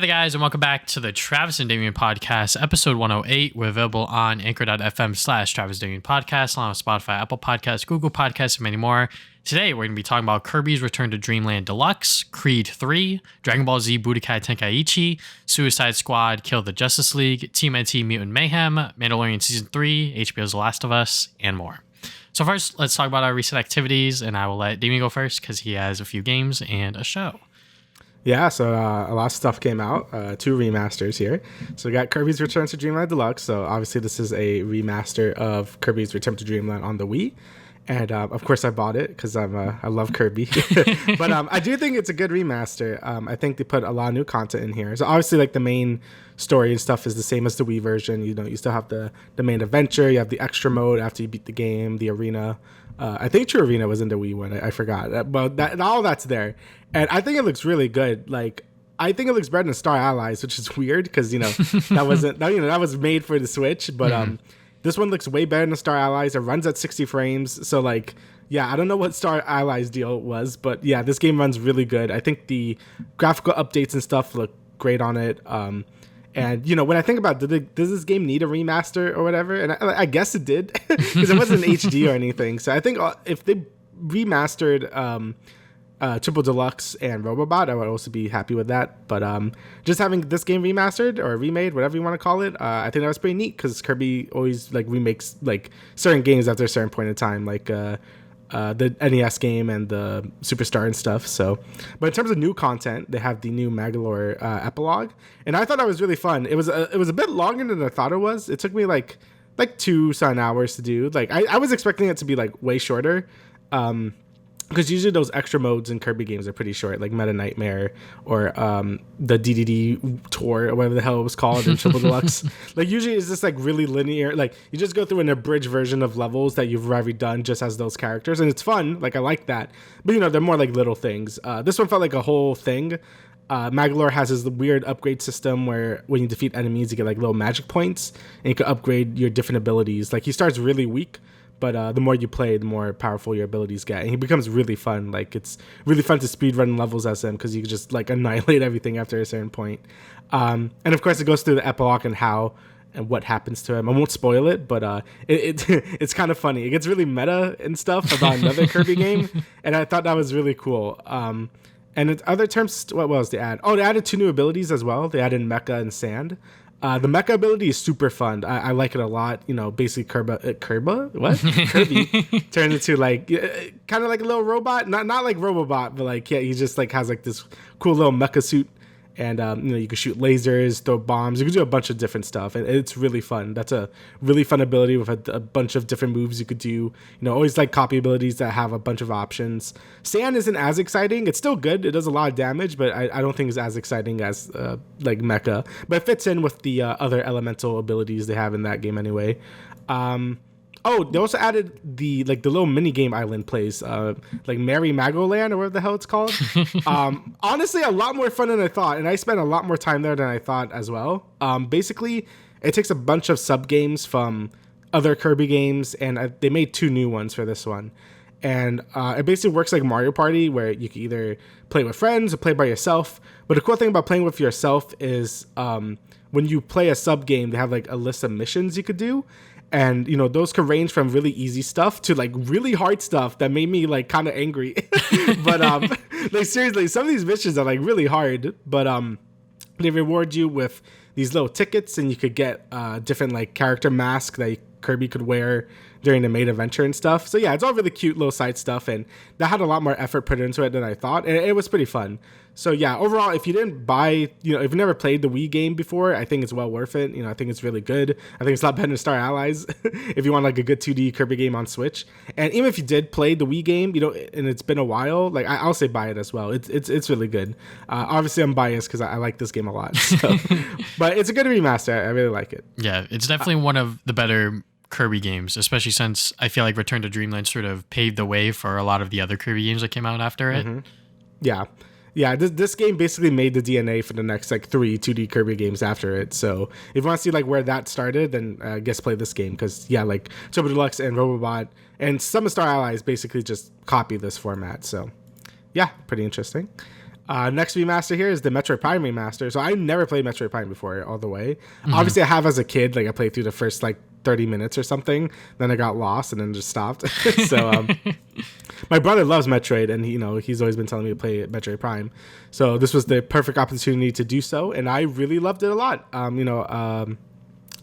there, guys, and welcome back to the Travis and Damian podcast, episode 108. We're available on anchor.fm/Travis Damian podcast, along with Spotify, Apple Podcasts, Google Podcasts, and many more. Today, we're going to be talking about Kirby's Return to Dreamland Deluxe, Creed 3, Dragon Ball Z Budokai Tenkaichi, Suicide Squad Kill the Justice League, TMNT Mutant Mayhem, Mandalorian Season 3, HBO's The Last of Us, and more. So first, let's talk about our recent activities, and I will let Damian go first because he has a few games and a show. Yeah, so a lot of stuff came out, 2 remasters here. So we got Kirby's Return to Dreamland Deluxe. So obviously this is a remaster of Kirby's Return to Dreamland on the Wii. And of course I bought it because I love Kirby. But I do think it's a good remaster. I think they put a lot of new content in here. So obviously like the main story and stuff is the same as the Wii version. You know, you still have the main adventure. You have the extra mode after you beat the game, the arena. I think True Arena was in the Wii one. I forgot. But all that's there. And I think it looks really good. Like, I think it looks better than Star Allies, which is weird because, you know, that was made for the Switch. But this one looks way better than Star Allies. It runs at 60 frames. So, like, yeah, I don't know what Star Allies deal was. But, yeah, this game runs really good. I think the graphical updates and stuff look great on it. And, you know, when I think about, does this game need a remaster or whatever? And I guess it did because it wasn't HD or anything. So I think if they remastered Triple Deluxe and Robobot, I would also be happy with that. But just having this game remastered or remade, whatever you want to call it, I think that was pretty neat because Kirby always like remakes like certain games after a certain point in time, like the NES game and the Superstar and stuff. So, but in terms of new content, they have the new Mandalorian epilogue, and I thought that was really fun. It was a bit longer than I thought it was. It took me like 2 hours to do. Like I was expecting it to be like way shorter. Because usually those extra modes in Kirby games are pretty short, like Meta Nightmare or the DDD Tour or whatever the hell it was called in Triple Deluxe. Like usually it's just like really linear. Like you just go through an abridged version of levels that you've already done just as those characters, and it's fun. Like I like that, but you know they're more like little things. This one felt like a whole thing. Mandalore has this weird upgrade system where when you defeat enemies, you get like little magic points, and you can upgrade your different abilities. Like he starts really weak. But the more you play, the more powerful your abilities get. And he becomes really fun. Like, it's really fun to speedrun levels as him because you can just, like, annihilate everything after a certain point. And, of course, it goes through the epilogue and how and what happens to him. I won't spoil it, but it's kind of funny. It gets really meta and stuff about another Kirby game. And I thought that was really cool. And in other terms, what else they add? Oh, they added 2 new abilities as well. They added Mecha and Sand. The mecha ability is super fun. I like it a lot. You know, basically Kirby turns into like kind of like a little robot, not like Robobot, but like yeah, he just like has like this cool little mecha suit, and you know you can shoot lasers, throw bombs. You can do a bunch of different stuff, and it's really fun. That's a really fun ability with a bunch of different moves you could do. You know, always like copy abilities that have a bunch of options. Sand isn't as exciting. It's still good. It does a lot of damage, but I don't think it's as exciting as like Mecha. But it fits in with the other elemental abilities they have in that game anyway. Oh, they also added the little mini game island place, like Merry Magoland or whatever the hell it's called. Honestly, a lot more fun than I thought, and I spent a lot more time there than I thought as well. Basically, it takes a bunch of sub games from other Kirby games, and they made 2 new ones for this one. And it basically works like Mario Party, where you can either play with friends or play by yourself. But the cool thing about playing with yourself is when you play a sub game, they have like a list of missions you could do. And, you know, those can range from really easy stuff to, like, really hard stuff that made me, like, kind of angry. But, like, seriously, some of these missions are, like, really hard. But they reward you with these little tickets, and you could get different, like, character masks that Kirby could wear during the main adventure and stuff. So, yeah, it's all really cute little side stuff. And that had a lot more effort put into it than I thought. And it was pretty fun. So, yeah, overall, if you didn't buy, you know, if you've never played the Wii game before, I think it's well worth it. You know, I think it's really good. I think it's a lot better than Star Allies if you want, like, a good 2D Kirby game on Switch. And even if you did play the Wii game, you know, and it's been a while, like, I'll say buy it as well. It's really good. Obviously, I'm biased because I like this game a lot. So. But it's a good remaster. I really like it. Yeah, it's definitely one of the better Kirby games, especially since I feel like Return to Dreamland sort of paved the way for a lot of the other Kirby games that came out after it. Mm-hmm. Yeah, this game basically made the DNA for the next like 3 2D Kirby games after it. So if you want to see like where that started, then I guess play this game because yeah, like Turbo Deluxe and Robobot and some of Star Allies basically just copy this format. So yeah, pretty interesting. Next remaster here is the Metroid Prime remaster. So I never played Metroid Prime before all the way. Obviously, I have as a kid. Like I played through the first like 30 minutes or something. Then I got lost and then just stopped. So my brother loves Metroid, and he's always been telling me to play Metroid Prime. So this was the perfect opportunity to do so, and I really loved it a lot.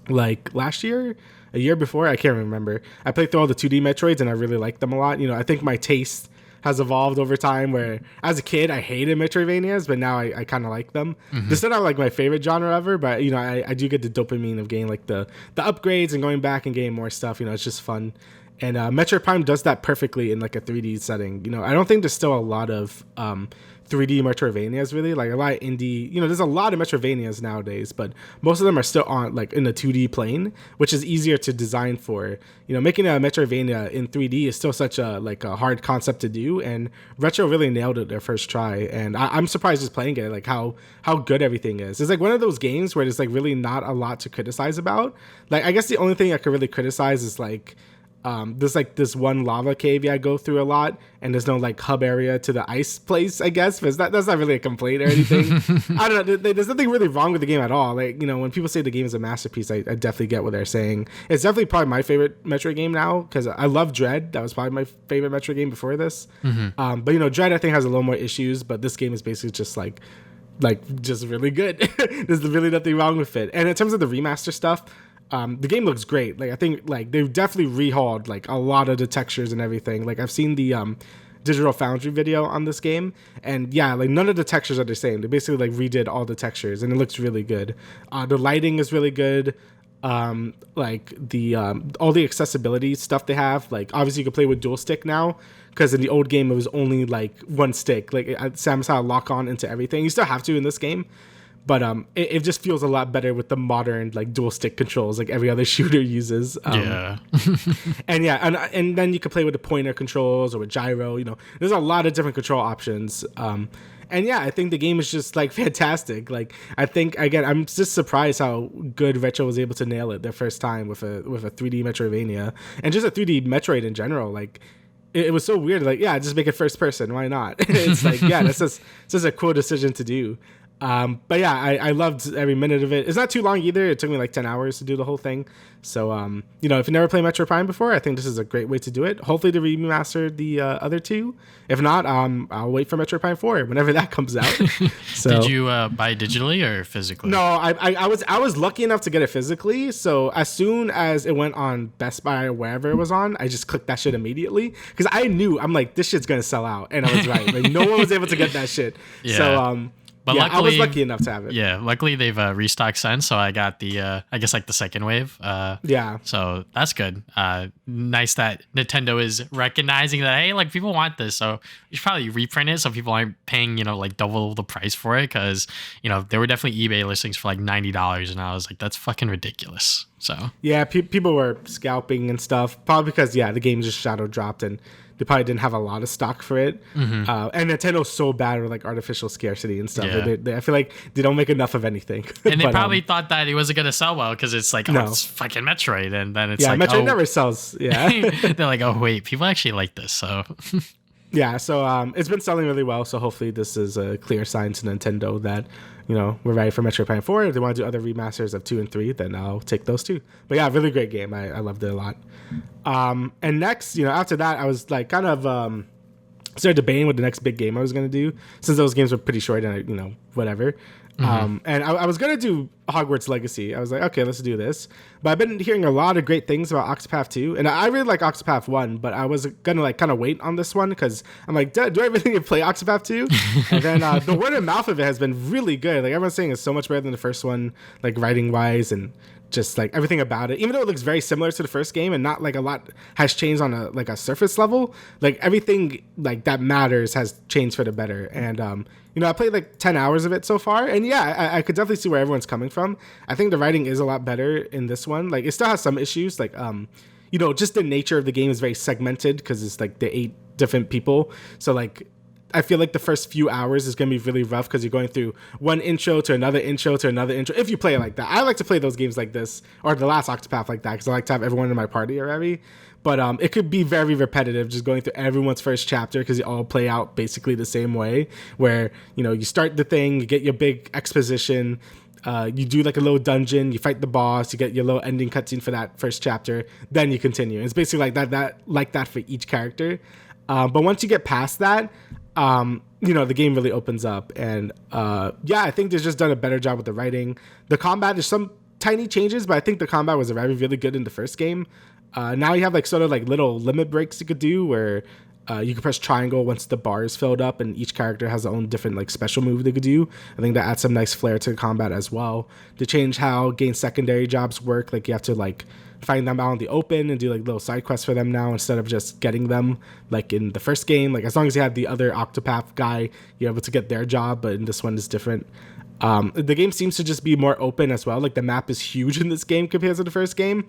Like last year, a year before, I can't remember. I played through all the 2D Metroids, and I really liked them a lot. I think my taste has evolved over time, where as a kid I hated Metroidvanias, but now I kind of like them. This is not like my favorite genre ever, but I do get the dopamine of getting like the upgrades and going back and getting more stuff. It's just fun. And Metroid Prime does that perfectly in like a 3D setting. I don't think there's still a lot of 3D Metroidvanias really, like a lot of indie. There's a lot of Metroidvanias nowadays, but most of them are still on like in the 2D plane, which is easier to design for. Making a Metroidvania in 3D is still such a hard concept to do, and Retro really nailed it their first try. And I'm surprised just playing it, like how good everything is. It's like one of those games where there's like really not a lot to criticize about. Like I guess the only thing I could really criticize is like there's like this one lava cave I go through a lot, and there's no like hub area to the ice place, I guess, but that's not really a complaint or anything. I don't know, there's nothing really wrong with the game at all. Like when people say the game is a masterpiece, I definitely get what they're saying. It's definitely probably my favorite Metroid game now, because I love Dread. That was probably my favorite Metroid game before this. But Dread I think has a little more issues, but this game is basically just like just really good. There's really nothing wrong with it. And in terms of the remaster stuff, the game looks great. Like I think like they've definitely rehauled like a lot of the textures and everything. Like I've seen the Digital Foundry video on this game, and yeah, like none of the textures are the same. They basically like redid all the textures, and it looks really good. The lighting is really good. Like the all the accessibility stuff they have. Like obviously you can play with dual stick now, because in the old game it was only like one stick. Like Samus had to lock on into everything. You still have to in this game. But it just feels a lot better with the modern like dual stick controls like every other shooter uses. And and then you can play with the pointer controls or with gyro. There's a lot of different control options. And yeah, I think the game is just like fantastic. Like I think again, I'm just surprised how good Retro was able to nail it their first time with a 3D Metroidvania and just a 3D Metroid in general. Like it was so weird. Like yeah, just make it first person. Why not? It's like yeah, that's just a cool decision to do. But yeah, I loved every minute of it. It's not too long either. It took me like 10 hours to do the whole thing. So, if you never played Metroid Prime before, I think this is a great way to do it. Hopefully to remaster the other two. If not, I'll wait for Metroid Prime 4 whenever that comes out. So, did you buy digitally or physically? No, I was lucky enough to get it physically. So as soon as it went on Best Buy or wherever it was on, I just clicked that shit immediately. Because I'm like, this shit's going to sell out. And I was right. Like no one was able to get that shit. Yeah. So, but yeah, luckily, I was lucky enough to have it. Yeah, luckily they've restocked since, so I got the I guess like the second wave. Yeah. So that's good. Nice that Nintendo is recognizing that hey, like people want this, so you should probably reprint it so people aren't paying like double the price for it, because there were definitely eBay listings for like $90, and I was like that's fucking ridiculous. So yeah, people were scalping and stuff, probably because the game just shadow dropped and they probably didn't have a lot of stock for it. And Nintendo's so bad with like artificial scarcity and stuff. Yeah. I feel like they don't make enough of anything. And they probably thought that it wasn't gonna sell well because it's like it's fucking Metroid, and then it's like Metroid never sells. Yeah, they're like oh wait, people actually like this. So yeah, so it's been selling really well. So hopefully this is a clear sign to Nintendo that we're ready for Metroid Prime 4. If they want to do other remasters of 2 and 3, then I'll take those too. But yeah, really great game. I loved it a lot. And next, after that, I was like kind of started debating what the next big game I was going to do, since those games were pretty short and whatever. And I was going to do Hogwarts Legacy. I was like, okay, let's do this. But I've been hearing a lot of great things about Octopath 2. And I really like Octopath 1, but I was going to like kind of wait on this one because I'm like, do I really need to play Octopath 2? And then the word of mouth of it has been really good. Like everyone's saying it's so much better than the first one, like writing wise and just like everything about it, even though it looks very similar to the first game and not like a lot has changed on a surface level, like everything like that matters has changed for the better. And I played like 10 hours of it so far, and yeah, I could definitely see where everyone's coming from. I think the writing is a lot better in this one. Like it still has some issues, like just the nature of the game is very segmented because it's like the 8 different people, so like I feel like the first few hours is going to be really rough because you're going through one intro to another intro to another intro. If you play it like that, I like to play those games like this, or the last Octopath like that, because I like to have everyone in my party already. But it could be very repetitive, just going through everyone's first chapter because you all play out basically the same way. Where you start the thing, you get your big exposition, you do like a little dungeon, you fight the boss, you get your little ending cutscene for that first chapter, then you continue. It's basically like that for each character. But once you get past that, the game really opens up. And I think they've just done a better job with the writing. The combat, there's some tiny changes, but I think the combat was already really good in the first game. Now you have like sort of like little limit breaks you could do where you can press triangle once the bar is filled up, and each character has their own different like special move they could do. I think that adds some nice flair to the combat as well. To change how gain secondary jobs work, like you have to like find them out in the open and do like little side quests for them now instead of just getting them like in the first game. Like as long as you had the other Octopath guy, you're able to get their job, but in this one is different. The game seems to just be more open as well. Like the map is huge in this game compared to the first game,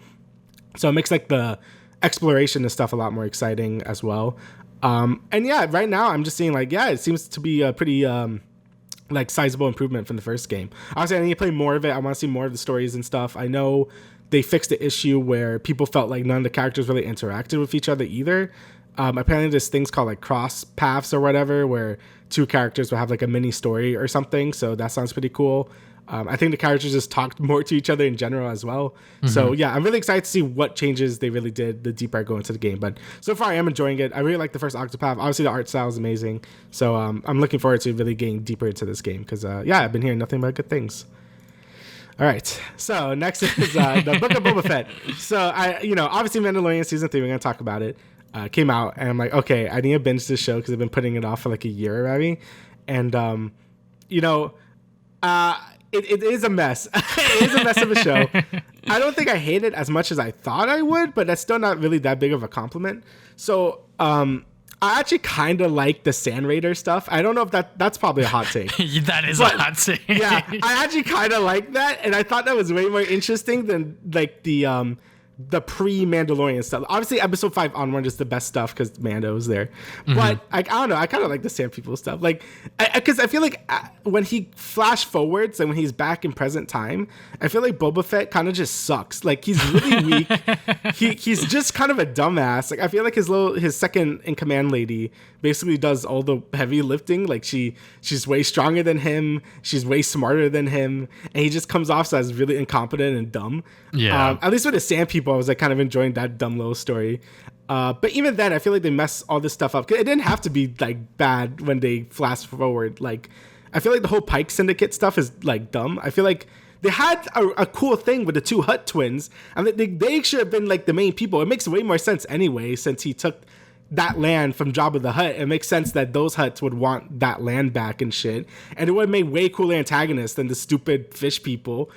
so it makes like the exploration and stuff a lot more exciting as well. Right now I'm just seeing like, it seems to be a pretty like sizable improvement from the first game. Obviously, I need to play more of it. I want to see more of the stories and stuff. I know they fixed the issue where people felt like none of the characters really interacted with each other either. Apparently there's things called like cross paths or whatever, where two characters will have like a mini story or something. So that sounds pretty cool. I think the characters just talked more to each other in general as well. Mm-hmm. So I'm really excited to see what changes they really did the deeper I go into the game. But so far I am enjoying it. I really like the first Octopath. Obviously the art style is amazing. So I'm looking forward to really getting deeper into this game because I've been hearing nothing but good things. All right, so next is the Book of Boba Fett. So obviously Mandalorian season 3, we're gonna talk about it. Came out, and I'm like, okay, I need to binge this show because I've been putting it off for like a year already, and it is a mess. It is a mess of a show. I don't think I hate it as much as I thought I would, but that's still not really that big of a compliment. So I actually kind of like the Sand Raider stuff. I don't know if that's probably a hot take. That is a hot take. Yeah, I actually kind of like that, and I thought that was way more interesting than like the pre-Mandalorian stuff. Obviously, episode 5 onward is the best stuff because Mando's there. Mm-hmm. But I don't know. I kind of like the Sand People stuff. Like, because I feel like when he flash forwards and when he's back in present time, I feel like Boba Fett kind of just sucks. Like, he's really weak. He's just kind of a dumbass. Like, I feel like his second in command lady basically does all the heavy lifting. Like, she's way stronger than him. She's way smarter than him, and he just comes off as really incompetent and dumb. Yeah. At least with the Sand People, I was like kind of enjoying that dumb little story. But even then, I feel like they mess all this stuff up. It didn't have to be like bad when they flash forward. Like, I feel like the whole Pike Syndicate stuff is like dumb. I feel like they had a cool thing with the two Hutt twins, and they should have been like the main people. It makes way more sense anyway, since he took that land from Jabba the Hutt. It makes sense that those Hutts would want that land back and shit, and it would have made way cooler antagonists than the stupid fish people.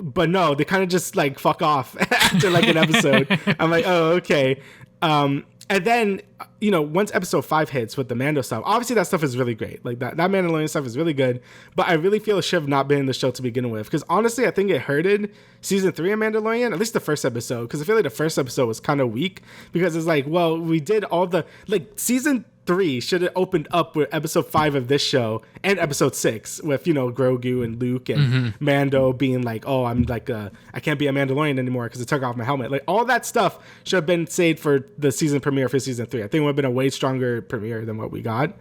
But no, they kind of just like fuck off after like an episode. I'm like, oh, okay. And then, once episode 5 hits with the Mando stuff, obviously that stuff is really great. Like that Mandalorian stuff is really good, but I really feel it should have not been in the show to begin with. Because honestly, I think it hurted season 3 of Mandalorian, at least the first episode. Because I feel like the first episode was kind of weak because it's like, well, we did all the, like, season 3 should have opened up with episode 5 of this show and episode 6 with, Grogu and Luke and Mando being like, oh, I'm like, I can't be a Mandalorian anymore because I took off my helmet. Like, all that stuff should have been saved for the season premiere for season 3. I think it would have been a way stronger premiere than what we got.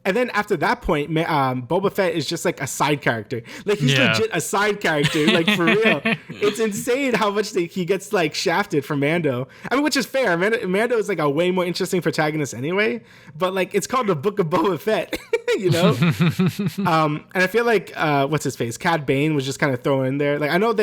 And then after that point, Boba Fett is just like a side character. Like, he's legit a side character, like, for real. It's insane how much he gets like shafted from Mando. I mean, which is fair. Mando is like a way more interesting protagonist anyway. But like, it's called the Book of Boba Fett, And I feel like what's his face, Cad Bane was just kind of thrown in there. Like, I know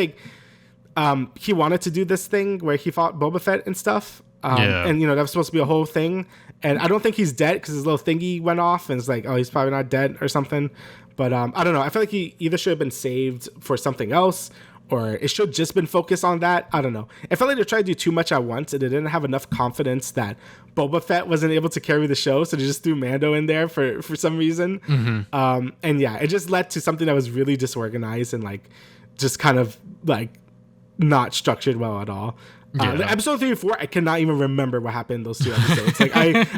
he wanted to do this thing where he fought Boba Fett and stuff. And that was supposed to be a whole thing, and I don't think he's dead because his little thingy went off and it's like, oh, he's probably not dead or something. But I don't know, I feel like he either should have been saved for something else or it should have just been focused on that. I don't know, I felt like they tried to do too much at once and they didn't have enough confidence that Boba Fett wasn't able to carry the show, so they just threw Mando in there for some reason. It just led to something that was really disorganized and like just kind of like not structured well at all. Episode 3 and 4, I cannot even remember what happened in those 2 episodes. Like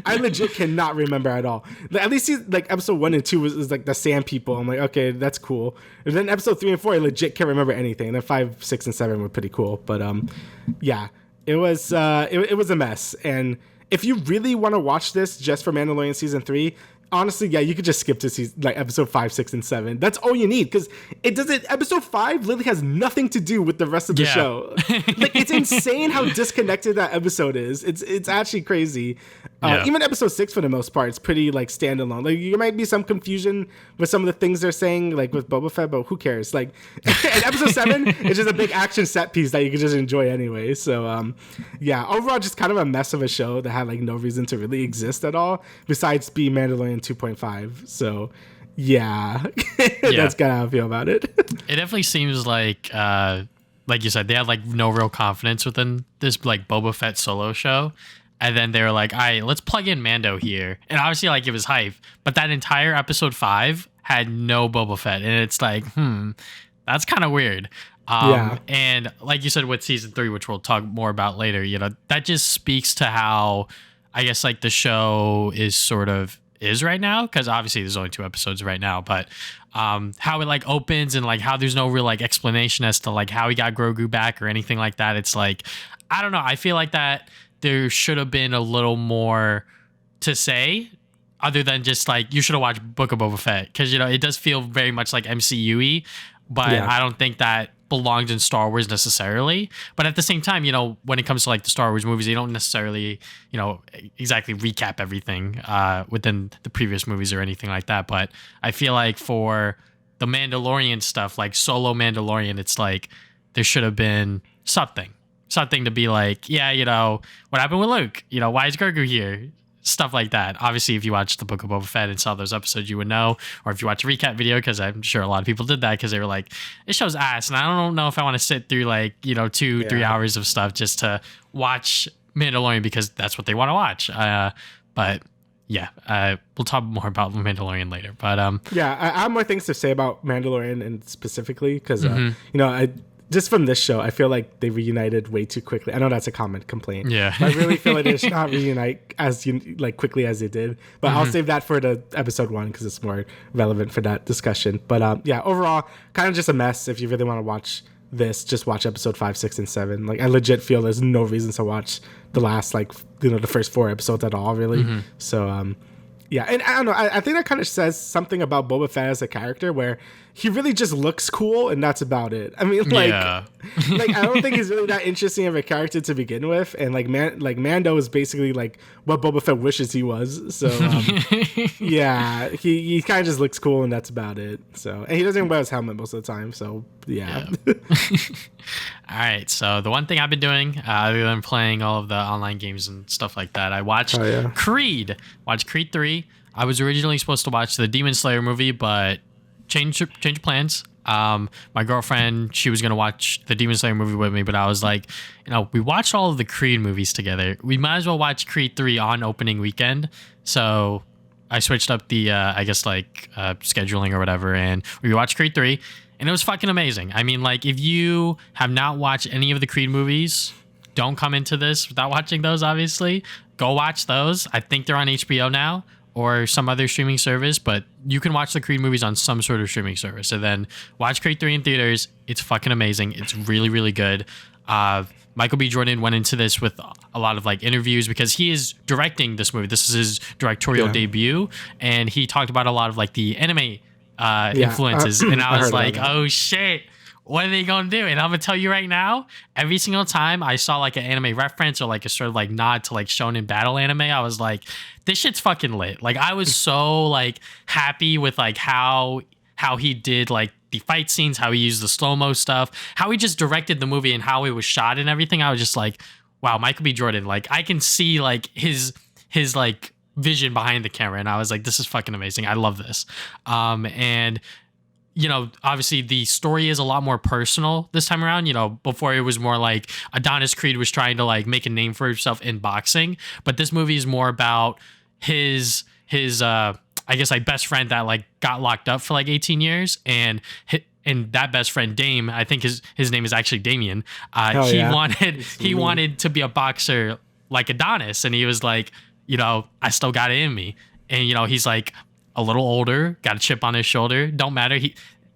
I legit cannot remember at all. At least like episode 1 and 2 was like the sand people. I'm like, okay, that's cool. And then episode 3 and 4, I legit can't remember anything. And then 5, 6, and 7 were pretty cool. But yeah, it was a mess. And if you really want to watch this just for Mandalorian season 3, honestly, yeah, you could just skip to like episode 5, 6, and 7. That's all you need, because it doesn't. Episode 5 literally has nothing to do with the rest of the show. Like, it's insane how disconnected that episode is. It's actually crazy. Even episode 6, for the most part, it's pretty like standalone. Like, there might be some confusion with some of the things they're saying, like with Boba Fett, but who cares? Like, in episode 7, it's just a big action set piece that you can just enjoy anyway. So, yeah, overall, just kind of a mess of a show that had like no reason to really exist at all, besides being Mandalorian 2.5. So yeah, that's kind of how I feel about it. It definitely seems like you said, they had like no real confidence within this like Boba Fett solo show, and then they were like, all right, let's plug in Mando here, and obviously like it was hype, but that entire episode 5 had no Boba Fett, and it's like, that's kind of weird. And like you said with season 3, which we'll talk more about later, that just speaks to how I guess like the show is right now, because obviously there's only 2 episodes right now, but how it like opens and like how there's no real like explanation as to like how he got Grogu back or anything like that. It's like, I don't know, I feel like that there should have been a little more to say other than just like, you should have watched Book of Boba Fett, because it does feel very much like MCU-y, but I don't think that belongs in Star Wars necessarily. But at the same time, when it comes to like the Star Wars movies, they don't necessarily, exactly recap everything within the previous movies or anything like that. But I feel like for the Mandalorian stuff, like solo Mandalorian, it's like there should have been something to be like, what happened with Luke? Why is Grogu here? Stuff like that. Obviously, if you watched the Book of Boba Fett and saw those episodes, you would know. Or if you watch a recap video, because I'm sure a lot of people did that, because they were like, this show's ass, and I don't know if I want to sit through like 2-3 hours of stuff just to watch Mandalorian, because that's what they want to watch. But yeah, we'll talk more about Mandalorian later. But I have more things to say about Mandalorian and specifically because just from this show, I feel like they reunited way too quickly. I know that's a common complaint. Yeah. But I really feel like they should not reunite as quickly as they did. But I'll save that for the episode 1 because it's more relevant for that discussion. But overall, kind of just a mess. If you really want to watch this, just watch episode 5, 6, and 7. Like, I legit feel there's no reason to watch the last the first 4 episodes at all, really. So yeah, and I don't know. I think that kind of says something about Boba Fett as a character, where he really just looks cool, and that's about it. I mean, I don't think he's really that interesting of a character to begin with, and Mando is basically like what Boba Fett wishes he was. So yeah, he kind of just looks cool, and that's about it. So, and he doesn't even wear his helmet most of the time. So yeah. All right. So the one thing I've been doing, other than playing all of the online games and stuff like that, I watched Creed. Watched Creed 3. I was originally supposed to watch the Demon Slayer movie, but change plans. My girlfriend, she was going to watch the Demon Slayer movie with me, but I was like, we watched all of the Creed movies together. We might as well watch Creed 3 on opening weekend. So I switched up the, scheduling or whatever, and we watched Creed 3, and it was fucking amazing. I mean, if you have not watched any of the Creed movies, don't come into this without watching those, obviously. Go watch those. I think they're on HBO now, or some other streaming service, but you can watch the Creed movies on some sort of streaming service. And then watch Creed 3 in theaters. It's fucking amazing. It's really, really good. Michael B. Jordan went into this with a lot of interviews, because he is directing this movie. This is his directorial debut, and he talked about a lot of the anime influences. And I was like, oh shit, what are they gonna do? And I'm gonna tell you right now, every single time I saw an anime reference or a sort of nod to shonen battle anime, I was like, this shit's fucking lit. I was so happy with how he did the fight scenes, how he used the slow-mo stuff, how he just directed the movie and how it was shot and everything. I was just like, wow, Michael B. Jordan, I can see his vision behind the camera, and I was like, this is fucking amazing. I love this. And obviously the story is a lot more personal this time around. Before it was more Adonis Creed was trying to make a name for himself in boxing, but this movie is more about his best friend that got locked up for 18 years, and and that best friend Dame, I think his name is actually Damian. He wanted to be a boxer like Adonis, and he was like, I still got it in me. And he's like a little older, got a chip on his shoulder. Don't matter.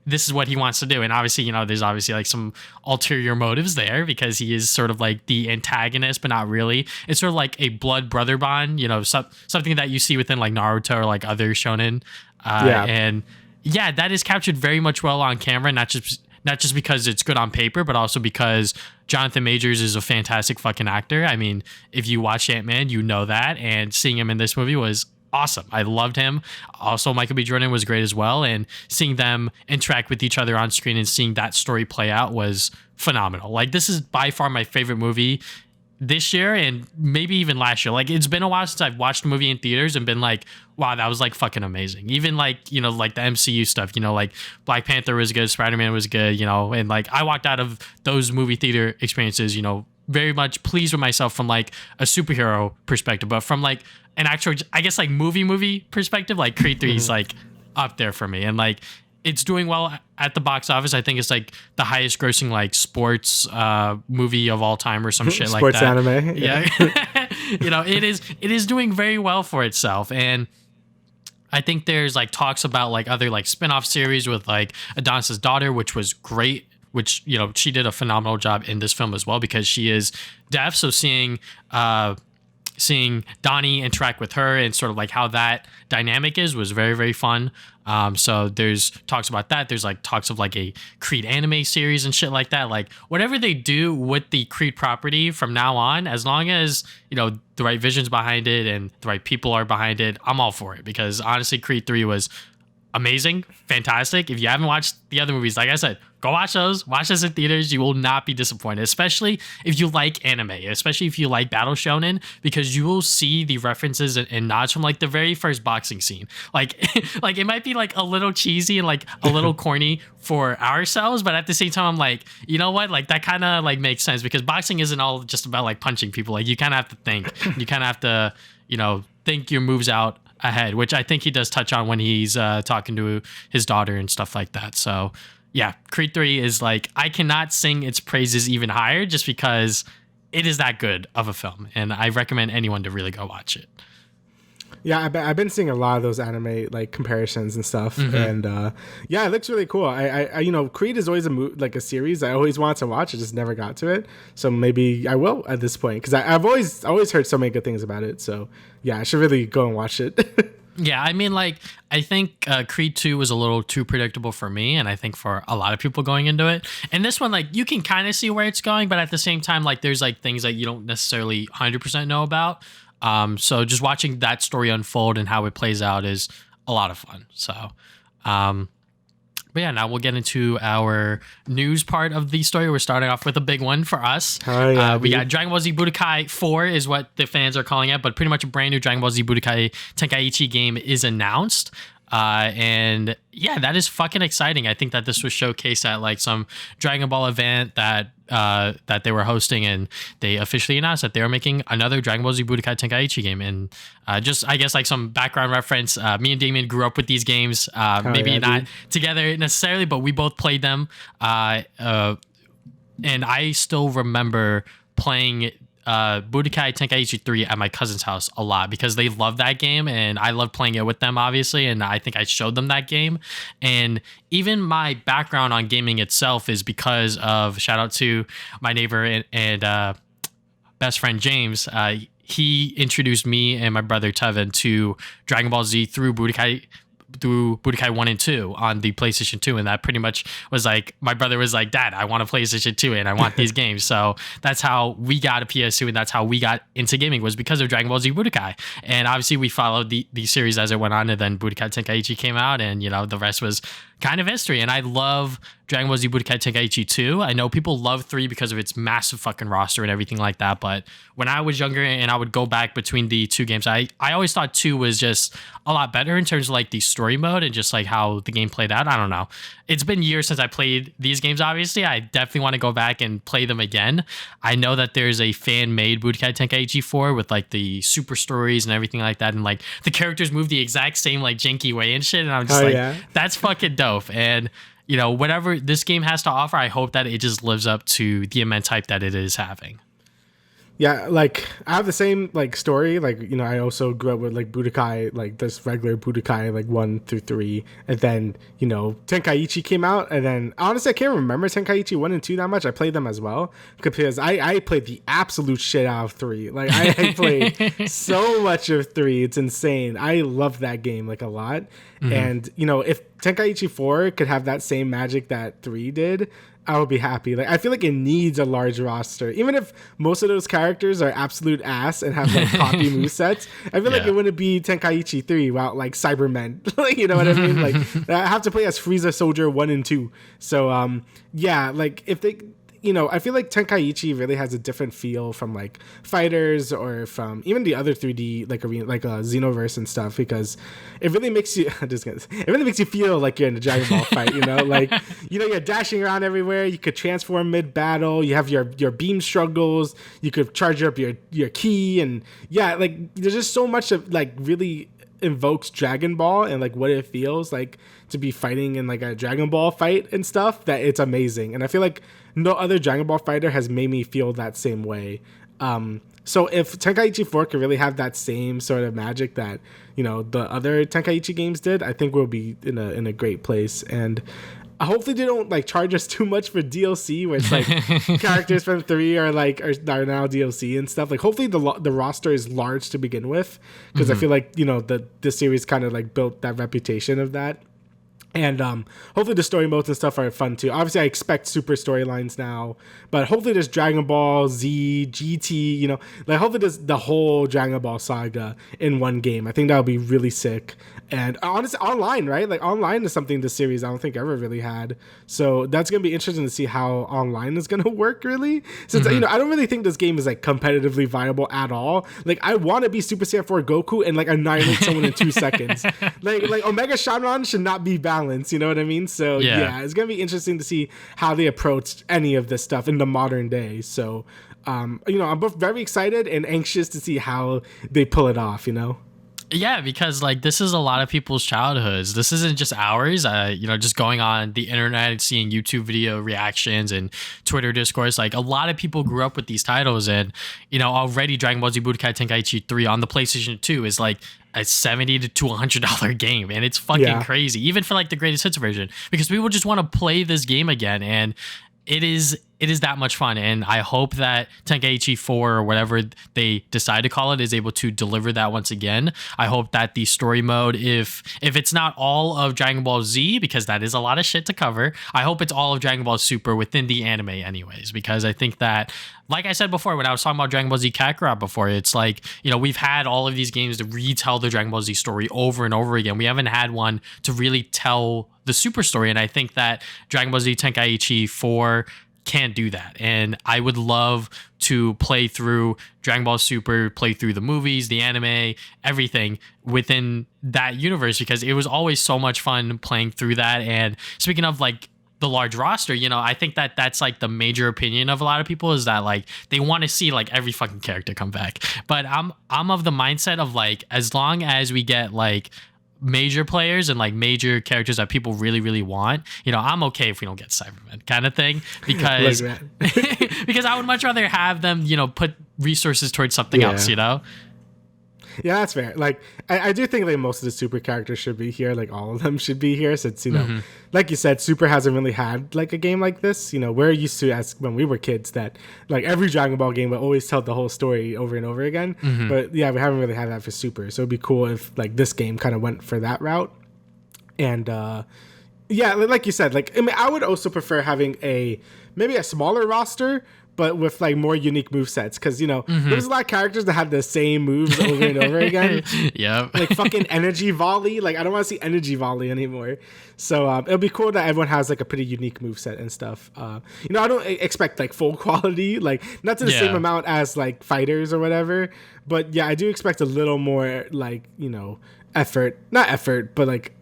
This is what he wants to do. And obviously, there's obviously like some ulterior motives there because he is sort of like the antagonist, but not really. It's sort of like a blood brother bond, something that you see within like Naruto or like other shonen. And yeah, that is captured very much well on camera, not just because it's good on paper, but also because Jonathan Majors is a fantastic fucking actor. I mean, if you watch Ant-Man, you know that. And seeing him in this movie was awesome. I loved him. Also, Michael B. Jordan was great as well. And seeing them interact with each other on screen and seeing that story play out was phenomenal. Like, this is by far my favorite movie this year and maybe even last year. Like, it's been a while since I've watched a movie in theaters and been like, wow, that was like fucking amazing. Even like, like the MCU stuff, like Black Panther was good, Spider-Man was good, and like I walked out of those movie theater experiences, very much pleased with myself from like a superhero perspective, but from like an actual, I guess like movie perspective, like Creed 3 is like up there for me. And like, it's doing well at the box office. I think it's like the highest grossing like sports movie of all time or some shit like that. Sports anime. Yeah. It is doing very well for itself. And I think there's like talks about like other like spin-off series with like Adonis's daughter, which was great, which, she did a phenomenal job in this film as well because she is deaf. So seeing Donnie interact with her and sort of like how that dynamic was very, very fun. So there's talks about that. There's like talks of like a Creed anime series and shit like that. Like whatever they do with the Creed property from now on, as long as, the right vision's behind it and the right people are behind it, I'm all for it because honestly, Creed 3 was amazing, fantastic. If you haven't watched the other movies, like I said, go watch those. Watch this in theaters. You will not be disappointed, especially if you like anime, especially if you like Battle Shonen, because you will see the references and nods from like the very first boxing scene. Like, like it might be like a little cheesy and like a little corny for ourselves, but at the same time, I'm like, you know what? Like that kind of like makes sense because boxing isn't all just about like punching people. Like you kind of have to think. You kind of have to, think your moves out ahead, which I think he does touch on when he's talking to his daughter and stuff like that. So yeah, Creed 3 is like, I cannot sing its praises even higher just because it is that good of a film. And I recommend anyone to really go watch it. Yeah, I've been seeing a lot of those anime like comparisons and stuff, and yeah, it looks really cool. I Creed is always a series I always wanted to watch. I just never got to it, so maybe I will at this point because I've always heard so many good things about it. So yeah, I should really go and watch it. Yeah, I mean, like, I think Creed 2 was a little too predictable for me, and I think for a lot of people going into it. And this one, like, you can kind of see where it's going, but at the same time, like, there's, like, things that you don't necessarily 100% know about. So just watching that story unfold and how it plays out is a lot of fun. So, but yeah, now we'll get into our news part of the story. We're starting off with a big one for us. Oh, yeah, we got Dragon Ball Z Budokai 4 is what the fans are calling it, but pretty much a brand new Dragon Ball Z Budokai Tenkaichi game is announced. And yeah, that is fucking exciting. I think that this was showcased at like some Dragon Ball event that they were hosting, and they officially announced that they were making another Dragon Ball Z Budokai Tenkaichi game. And just I guess like some background reference, me and Damian grew up with these games, maybe not together necessarily, but we both played them. And I still remember playing Budokai Tenkaichi 3 at my cousin's house a lot because they love that game and I love playing it with them, obviously, and I think I showed them that game. And even my background on gaming itself is because of, shout out to my neighbor and best friend James. He introduced me and my brother Tevin to Dragon Ball Z through Budokai 1 and 2 on the PlayStation 2, and that pretty much was like, my brother was like, Dad, I want a PlayStation 2 and I want these games. So that's how we got a PS2, and that's how we got into gaming, was because of Dragon Ball Z Budokai. And obviously we followed the series as it went on, and then Budokai Tenkaichi came out, and the rest was kind of history. And I love Dragon Ball Z Budokai Tenkaichi 2. I know people love 3 because of its massive fucking roster and everything like that, but when I was younger and I would go back between the two games, I always thought 2 was just a lot better in terms of like the story mode and just like how the game played out. I don't know. It's been years since I played these games, obviously. I definitely want to go back and play them again. I know that there's a fan-made Budokai Tenkaichi 4 with like the super stories and everything like that, and like the characters move the exact same like janky way and shit, and I'm just that's fucking dope. And whatever this game has to offer, I hope that it just lives up to the immense hype that it is having. Yeah, like I have the same like story. Like, I also grew up with like Budokai, like this regular Budokai, like 1 through 3, and then Tenkaichi came out, and then honestly I can't remember Tenkaichi 1 and 2 that much. I played them as well because I played the absolute shit out of 3. Like I played so much of 3, it's insane. I love that game like a lot, and if Tenkaichi 4 could have that same magic that 3 did, I would be happy. Like I feel like it needs a large roster. Even if most of those characters are absolute ass and have like copy movesets, I feel like it wouldn't be Tenkaichi 3 without like Cybermen. Like, you know what I mean? Like I have to play as Frieza Soldier 1 and 2. So like if they I feel like Tenkaichi really has a different feel from like fighters or from even the other 3D like arena, like Xenoverse and stuff, because it really makes you it really makes you feel like you're in a Dragon Ball fight. Like you're dashing around everywhere. You could transform mid battle. You have your beam struggles. You could charge up your ki, and like there's just so much of like really invokes Dragon Ball and like what it feels like to be fighting in like a Dragon Ball fight and stuff, that it's amazing. And I feel like no other Dragon Ball fighter has made me feel that same way. So if Tenkaichi 4 could really have that same sort of magic that the other Tenkaichi games did, I think we'll be in a great place. And hopefully they don't like charge us too much for DLC, where it's like characters from 3 are now DLC and stuff. Like hopefully the roster is large to begin with, because I feel like the series kind of like built that reputation of that. And hopefully the story modes and stuff are fun too. Obviously, I expect super storylines now, but hopefully there's Dragon Ball Z, GT, like hopefully there's the whole Dragon Ball saga in one game. I think that would be really sick. And honestly, online, right? Like online is something this series I don't think ever really had. So that's going to be interesting to see how online is going to work, really. Since, I don't really think this game is like competitively viable at all. Like I want to be Super Saiyan 4 Goku and like annihilate someone in 2 seconds. Like Omega Shenron should not be balanced. You know what I mean? So it's gonna be interesting to see how they approached any of this stuff in the modern day. So I'm both very excited and anxious to see how they pull it off. Yeah, because like this is a lot of people's childhoods. This isn't just ours. Just going on the internet, seeing YouTube video reactions and Twitter discourse. Like a lot of people grew up with these titles, and already Dragon Ball Z Budokai Tenkaichi 3 on the PlayStation 2 is like a $70 to $100 game, and it's fucking crazy, even for like the greatest hits version, because people just want to play this game again, and it is that much fun. And I hope that Tenkaichi 4 or whatever they decide to call it is able to deliver that once again. I hope that the story mode, if it's not all of Dragon Ball Z, because that is a lot of shit to cover, I hope it's all of Dragon Ball Super within the anime anyways, because I think that, like I said before, when I was talking about Dragon Ball Z Kakarot before, it's like, we've had all of these games to retell the Dragon Ball Z story over and over again. We haven't had one to really tell the super story, and I think that Dragon Ball Z Tenkaichi 4 can't do that. And I would love to play through Dragon Ball Super, play through the movies, the anime, everything within that universe, because it was always so much fun playing through that. And speaking of like the large roster, I think that that's like the major opinion of a lot of people, is that like they want to see like every fucking character come back. But I'm of the mindset of like, as long as we get like major players and like major characters that people really, really want, I'm okay if we don't get Cybermen kind of thing, because because I would much rather have them, put resources towards something else, Yeah, that's fair. Like, I do think like most of the Super characters should be here. Like, all of them should be here, since like you said, Super hasn't really had like a game like this. We're used to, as when we were kids, that like every Dragon Ball game would always tell the whole story over and over again. But yeah, we haven't really had that for Super. So it'd be cool if like this game kind of went for that route. And like you said, like I would also prefer having maybe a smaller roster, but with like more unique movesets, because there's a lot of characters that have the same moves over and over again. Like fucking energy volley. Like I don't want to see energy volley anymore. So it'll be cool that everyone has like a pretty unique moveset and stuff. I don't expect like full quality, like not to the same amount as like fighters or whatever. But yeah, I do expect a little more like not effort, but like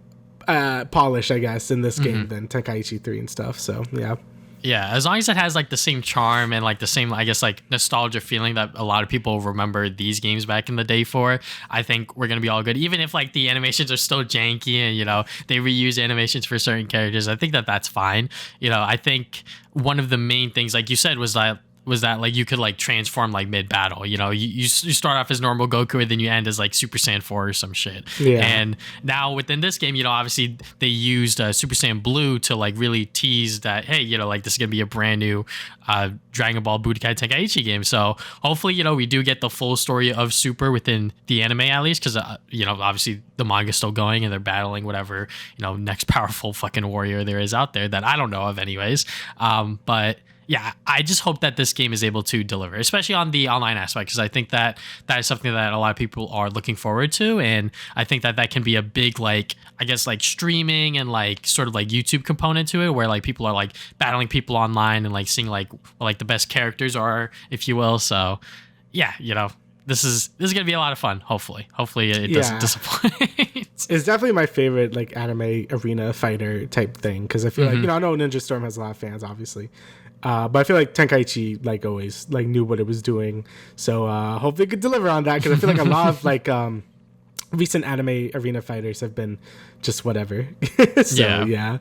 polish, I guess, in this game than Tenkaichi 3 and stuff. So yeah. Yeah, as long as it has like the same charm and like the same, I guess, like nostalgia feeling that a lot of people remember these games back in the day for, I think we're gonna be all good. Even if like the animations are still janky and they reuse animations for certain characters, I think that that's fine. I think one of the main things, like you said, was that like you could like transform like mid battle. You start off as normal Goku and then you end as like Super Saiyan 4 or some shit. Yeah. And now within this game, obviously they used Super Saiyan Blue to like really tease that, hey, like this is gonna be a brand new Dragon Ball Budokai Tenkaichi game. So hopefully, we do get the full story of Super within the anime at least, because obviously the manga's still going and they're battling whatever next powerful fucking warrior there is out there that I don't know of anyways. But yeah, I just hope that this game is able to deliver, especially on the online aspect, because I think that is something that a lot of people are looking forward to. And I think that can be a big, like, I guess, like streaming and like sort of like YouTube component to it, where like people are like battling people online and like seeing like what, like the best characters are, if you will. So yeah, this is going to be a lot of fun. Hopefully it doesn't disappoint. It's definitely my favorite like anime arena fighter type thing, because I feel like, I know Ninja Storm has a lot of fans, obviously. But I feel like Tenkaichi, like always, like knew what it was doing. So hopefully it could deliver on that, because I feel like a lot of like recent anime arena fighters have been just whatever. So yeah,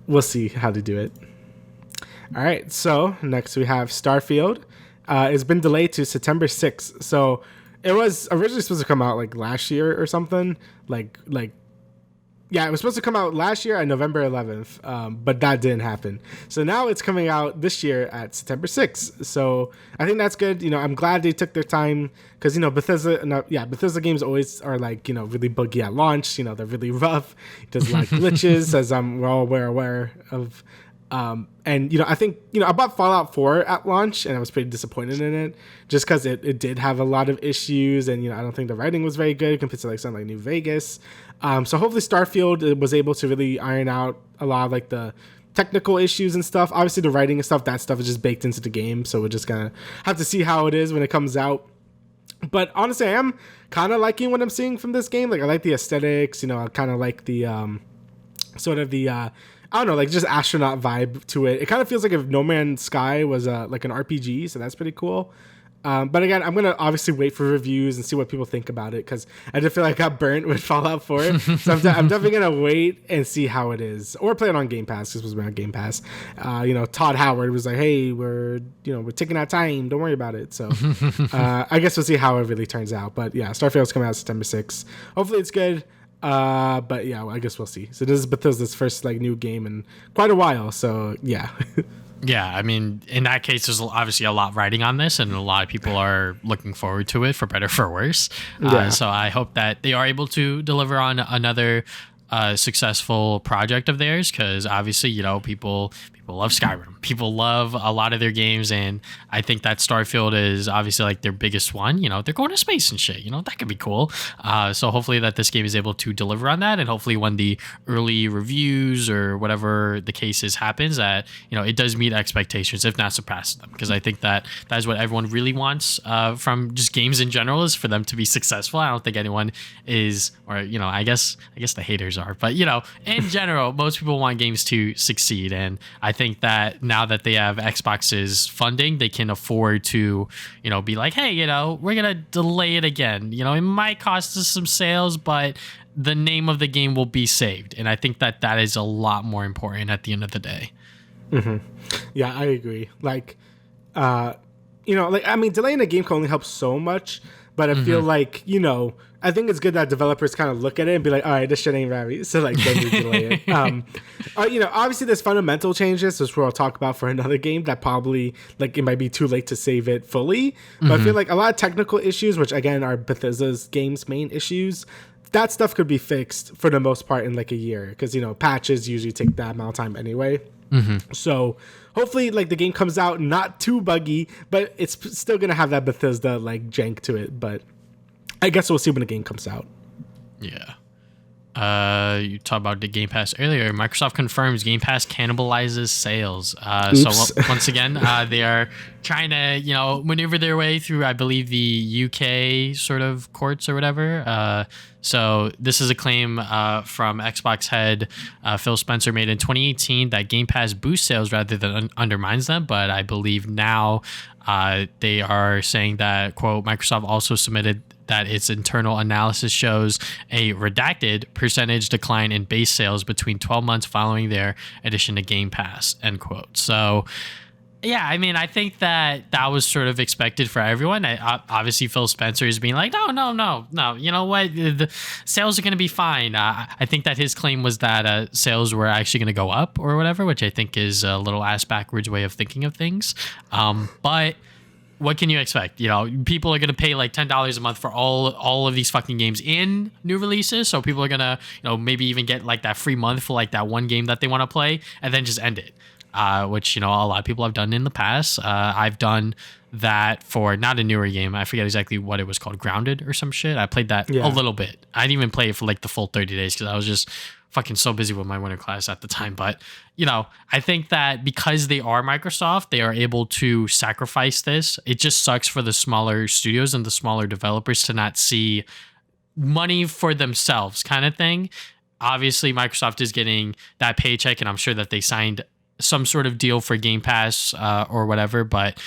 we'll see how to do it. All right, so next we have Starfield. It's been delayed to September 6th. So it was originally supposed to come out like last year or something. Yeah, it was supposed to come out last year on November 11th, but that didn't happen. So now it's coming out this year at September 6th. So I think that's good. I'm glad they took their time, because, Bethesda games always are like, really buggy at launch. They're really rough. There's a lot of glitches, as we're all aware of. And, I think, I bought Fallout 4 at launch and I was pretty disappointed in it, just because it did have a lot of issues, and, I don't think the writing was very good compared to like something like New Vegas. So hopefully Starfield was able to really iron out a lot of like the technical issues and stuff. Obviously the writing and stuff, that stuff is just baked into the game. So we're just going to have to see how it is when it comes out. But honestly, I am kind of liking what I'm seeing from this game. Like, I like the aesthetics, I kind of like the, sort of the, I don't know, like just astronaut vibe to it. It kind of feels like if No Man's Sky was like an RPG, so that's pretty cool. But again, I'm going to obviously wait for reviews and see what people think about it, because I just feel like I got burnt with Fallout 4. So I'm definitely going to wait and see how it is. Or play it on Game Pass. This was on Game Pass. Todd Howard was like, hey, we're taking our time. Don't worry about it. So I guess we'll see how it really turns out. But yeah, Starfield's coming out September 6th. Hopefully it's good. But yeah, I guess we'll see. So this is Bethesda's first like new game in quite a while. So yeah. Yeah, I mean, in that case, there's obviously a lot riding on this, and a lot of people are looking forward to it, for better or for worse. So I hope that they are able to deliver on another successful project of theirs, because obviously, people love Skyrim. People love a lot of their games, and I think that Starfield is obviously like their biggest one. They're going to space and shit. That could be cool. So hopefully that this game is able to deliver on that, and hopefully when the early reviews or whatever the case is happens, that it does meet expectations, if not surpass them. Because I think that is what everyone really wants from just games in general, is for them to be successful. I don't think anyone is, or I guess the haters are, but in general, most people want games to succeed, and I think that now that they have Xbox's funding, they can afford to, be like, hey, we're going to delay it again. It might cost us some sales, but the name of the game will be saved. And I think that is a lot more important at the end of the day. Mm-hmm. Yeah, I agree. Like, delaying a game can only help so much, but I feel like, I think it's good that developers kind of look at it and be like, all right, this shit ain't right. So like, then we delay it. Obviously there's fundamental changes, which we'll talk about for another game, that probably like it might be too late to save it fully. But I feel like a lot of technical issues, which again are Bethesda's game's main issues, that stuff could be fixed for the most part in like a year, because patches usually take that amount of time anyway. So hopefully like the game comes out not too buggy, but it's still gonna have that Bethesda like jank to it. But I guess we'll see when the game comes out. Yeah. You talked about the Game Pass earlier. Microsoft confirms Game Pass cannibalizes sales. Once again, they are trying to, maneuver their way through, I believe, the UK sort of courts or whatever. So this is a claim from Xbox head Phil Spencer made in 2018 that Game Pass boosts sales rather than undermines them. But I believe now they are saying that, quote, Microsoft also submitted that its internal analysis shows a redacted percentage decline in base sales between 12 months following their addition to Game Pass, end quote. So, yeah, I mean, I think that was sort of expected for everyone. Obviously, Phil Spencer is being like, no. You know what? The sales are going to be fine. I think that his claim was that sales were actually going to go up or whatever, which I think is a little ass backwards way of thinking of things. But what can you expect? People are going to pay like $10 a month for all of these fucking games in new releases. So people are going to, maybe even get like that free month for like that one game that they want to play and then just end it. Which, a lot of people have done in the past. I've done that for not a newer game. I forget exactly what it was called, Grounded or some shit. I played that a little bit. I didn't even play it for like the full 30 days because I was just fucking so busy with my winter class at the time. But, I think that because they are Microsoft, they are able to sacrifice this. It just sucks for the smaller studios and the smaller developers to not see money for themselves kind of thing. Obviously, Microsoft is getting that paycheck, and I'm sure that they signed some sort of deal for Game Pass or whatever, but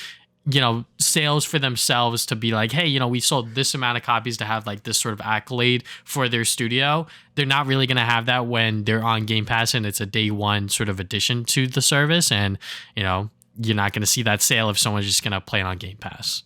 sales for themselves to be like, hey, we sold this amount of copies to have like this sort of accolade for their studio. They're not really going to have that when they're on Game Pass and it's a day one sort of addition to the service. And, you're not going to see that sale if someone's just going to play it on Game Pass.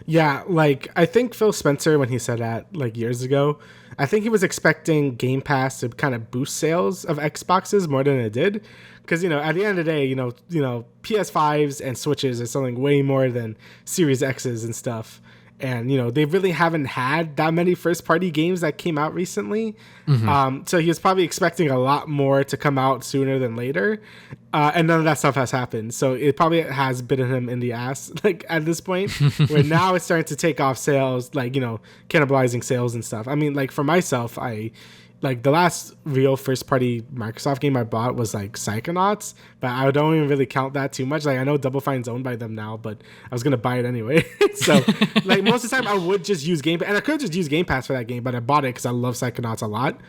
Yeah, like I think Phil Spencer, when he said that like years ago, I think he was expecting Game Pass to kind of boost sales of Xboxes more than it did. Because, at the end of the day, PS5s and Switches are selling way more than Series X's and stuff. And, they really haven't had that many first-party games that came out recently. Mm-hmm. So he was probably expecting a lot more to come out sooner than later. And none of that stuff has happened. So it probably has bitten him in the ass, like, at this point. Where now it's starting to take off sales, like, cannibalizing sales and stuff. I mean, like, for myself, like the last real first party Microsoft game I bought was like Psychonauts, but I don't even really count that too much. Like I know Double Fine's owned by them now, but I was going to buy it anyway. So like most of the time I would just use Game Pass, and I could just use Game Pass for that game, but I bought it because I love Psychonauts a lot.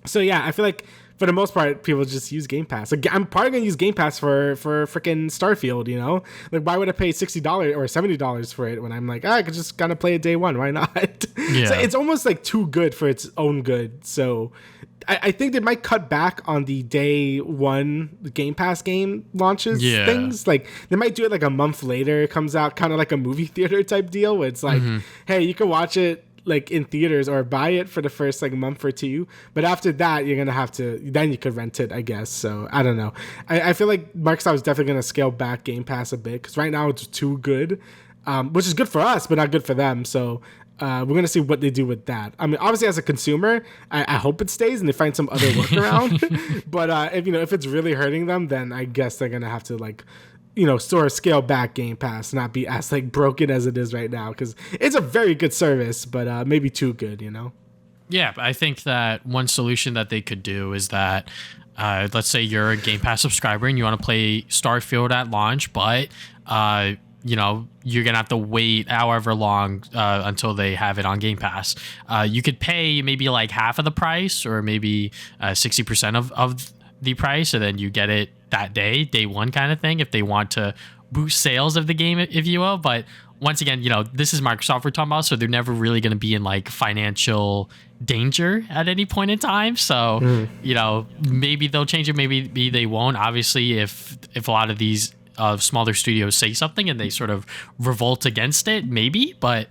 So yeah, I feel like for the most part, people just use Game Pass. Like, I'm probably going to use Game Pass for freaking Starfield, Like, why would I pay $60 or $70 for it when I'm like, I could just kind of play it day one. Why not? Yeah. So it's almost like too good for its own good. So I think they might cut back on the day one Game Pass game launches things. Like, they might do it like a month later. It comes out kind of like a movie theater type deal where it's like, hey, you can watch it like in theaters or buy it for the first like month or two, but after that you're gonna have to, then you could rent it, I guess. So I don't know. I feel like Microsoft is definitely gonna scale back Game Pass a bit because right now it's too good, which is good for us but not good for them. So we're gonna see what they do with that. I mean, obviously as a consumer, I hope it stays and they find some other workaround. But if it's really hurting them, then I guess they're gonna have to like sort of scale back Game Pass, not be as like broken as it is right now, because it's a very good service, but maybe too good, Yeah, I think that one solution that they could do is that let's say you're a Game Pass subscriber and you want to play Starfield at launch, but you're gonna have to wait however long until they have it on Game Pass. You could pay maybe like half of the price or maybe 60% of the price, and then you get it that day one kind of thing, if they want to boost sales of the game, if you will. But once again, this is Microsoft we're talking about, so they're never really going to be in like financial danger at any point in time. So maybe they'll change it, maybe they won't. Obviously, if a lot of these smaller studios say something and they sort of revolt against it, maybe. But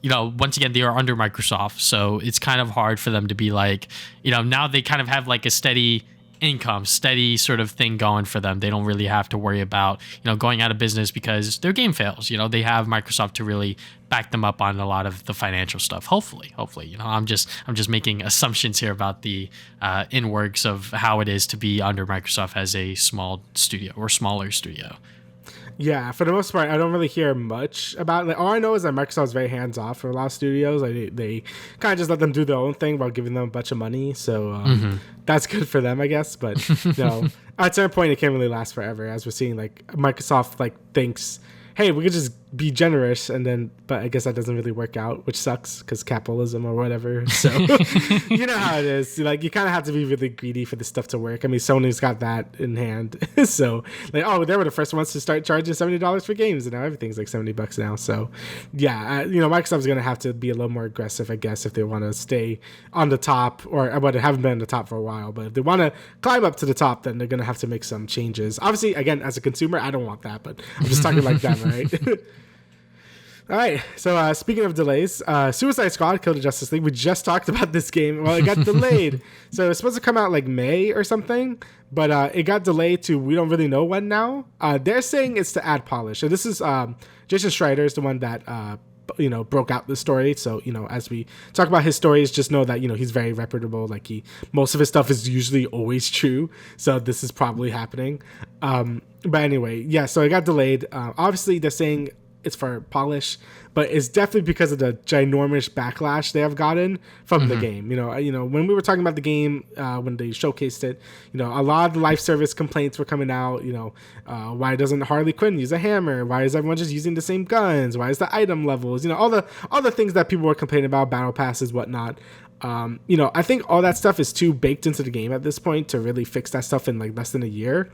once again, they are under Microsoft, so it's kind of hard for them to be like, now they kind of have like a steady income, steady sort of thing going for them. They don't really have to worry about going out of business because their game fails. They have Microsoft to really back them up on a lot of the financial stuff. Hopefully, I'm just making assumptions here about the in works of how it is to be under Microsoft as a small studio or smaller studio. Yeah, for the most part, I don't really hear much about it. Like, all I know is that Microsoft's very hands off for a lot of studios. Like, they kind of just let them do their own thing while giving them a bunch of money. So that's good for them, I guess. But at a certain point, it can't really last forever. As we're seeing, like Microsoft thinks, hey, we could just be generous, but I guess that doesn't really work out, which sucks because capitalism or whatever. So you know how it is. Like, you kind of have to be really greedy for this stuff to work. I mean, Sony's got that in hand. So they were the first ones to start charging $70 for games, and now everything's like $70 now. So yeah, Microsoft's gonna have to be a little more aggressive, I guess, if they want to stay on the top, they haven't been on the top for a while. But if they want to climb up to the top, then they're gonna have to make some changes. Obviously, again, as a consumer, I don't want that, but I'm just talking like them, right? All right, so speaking of delays, Suicide Squad Kill the Justice League. We just talked about this game. Well, it got delayed. So it's supposed to come out like May or something, but it got delayed to we don't really know when now. They're saying it's to add polish. So this is Jason Schreier is the one that broke out the story. So as we talk about his stories, just know that he's very reputable. Like most of his stuff is usually always true. So this is probably happening. But anyway, yeah. So it got delayed. Obviously, they're saying it's for polish, but it's definitely because of the ginormous backlash they have gotten from the game. When we were talking about the game, when they showcased it, a lot of the live service complaints were coming out. Why doesn't Harley Quinn use a hammer? Why is everyone just using the same guns? Why is the item levels? All the things that people were complaining about, battle passes, whatnot. I think all that stuff is too baked into the game at this point to really fix that stuff in like less than a year.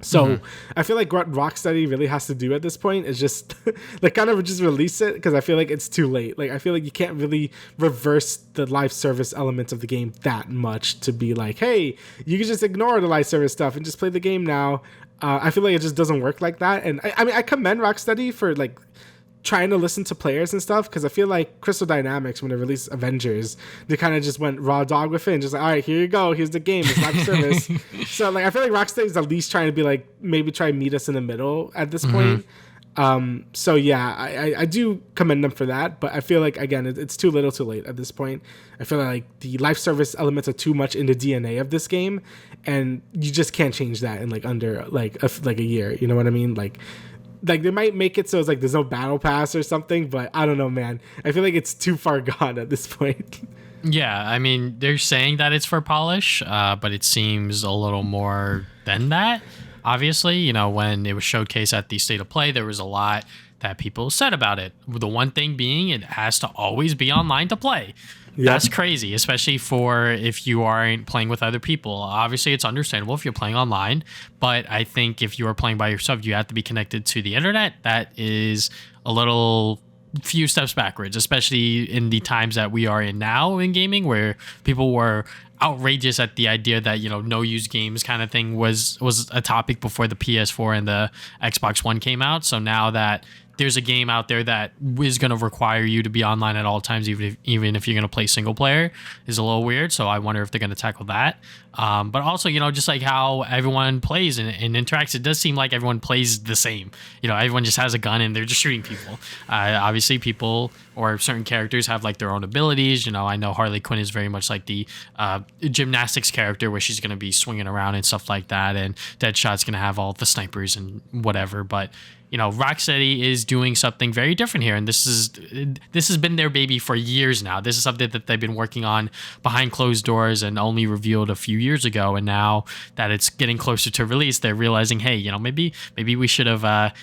So I feel like what Rocksteady really has to do at this point is just kind of just release it, because I feel like it's too late. Like, I feel like you can't really reverse the live service elements of the game that much to be like, hey, you can just ignore the live service stuff and just play the game now. I feel like it just doesn't work like that. And I mean, I commend Rocksteady for like trying to listen to players and stuff, because I feel like Crystal Dynamics, when they released Avengers, they kind of just went raw dog with it and just like, all right, here you go, here's the game, it's live service. So like, I feel like Rocksteady is at least trying to be like, maybe try and meet us in the middle at this point. So yeah, I do commend them for that, but I feel like, again, it's too little too late at this point. I feel like the live service elements are too much in the DNA of this game, and you just can't change that in like under like a year. You know what I mean? Like they might make it so it's like there's no battle pass or something, but I don't know, man. I feel like it's too far gone at this point. Yeah, I mean, they're saying that it's for polish, but it seems a little more than that. Obviously, when it was showcased at the State of Play, there was a lot that people said about it. The one thing being, it has to always be online to play. Yep. That's crazy, especially for if you aren't playing with other people. Obviously, it's understandable if you're playing online, but I think if you are playing by yourself, you have to be connected to the internet. That is a little few steps backwards, especially in the times that we are in now in gaming, where people were outrageous at the idea that no use games kind of thing was a topic before the PS4 and the Xbox One came out. So now that there's a game out there that is going to require you to be online at all times, even if you're going to play single player, is a little weird. So I wonder if they're going to tackle that. But also, just like how everyone plays and interacts, it does seem like everyone plays the same. Everyone just has a gun and they're just shooting people. Obviously, people or certain characters have like their own abilities. I know Harley Quinn is very much like the gymnastics character, where she's going to be swinging around and stuff like that. And Deadshot's going to have all the snipers and whatever. But Rocksteady is doing something very different here, and this has been their baby for years now. This is something that they've been working on behind closed doors and only revealed a few years ago. And now that it's getting closer to release, they're realizing, hey, maybe we should have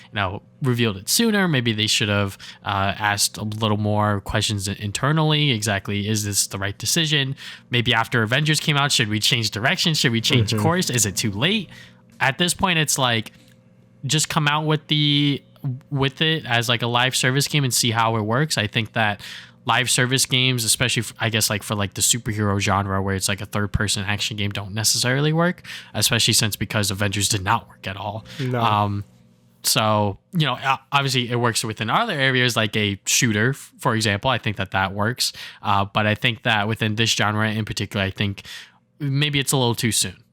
revealed it sooner. Maybe they should have asked a little more questions internally. Exactly, is this the right decision? Maybe after Avengers came out, should we change direction? Should we change course? Is it too late? At this point, it's like, just come out with it as like a live service game and see how it works. I think that live service games, especially I guess like for like the superhero genre, where it's like a third person action game, don't necessarily work, especially because Avengers did not work at all. No. So, obviously it works within other areas like a shooter, for example. I think that works. But I think that within this genre in particular, I think maybe it's a little too soon.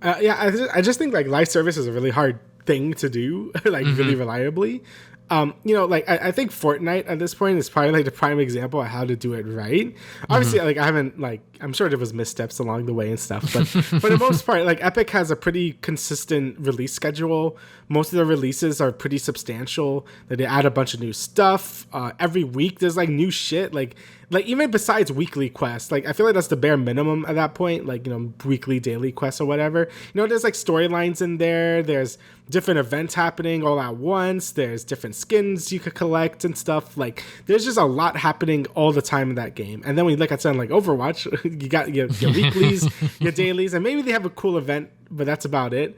I just think like live service is a really hard thing to do, like really reliably. like I think Fortnite at this point is probably like the prime example of how to do it right. Obviously, like I haven't I'm sure there was missteps along the way and stuff, but for the most part, like Epic has a pretty consistent release schedule. Most of the releases are pretty substantial. That they add a bunch of new stuff every week. There's like new shit. Like even besides weekly quests, like I feel like that's the bare minimum at that point. Like weekly, daily quests or whatever. There's like storylines in there. There's different events happening all at once. There's different skins you could collect and stuff. Like there's just a lot happening all the time in that game. And then when you look at something like Overwatch, you got your weeklies, your dailies, and maybe they have a cool event, but that's about it.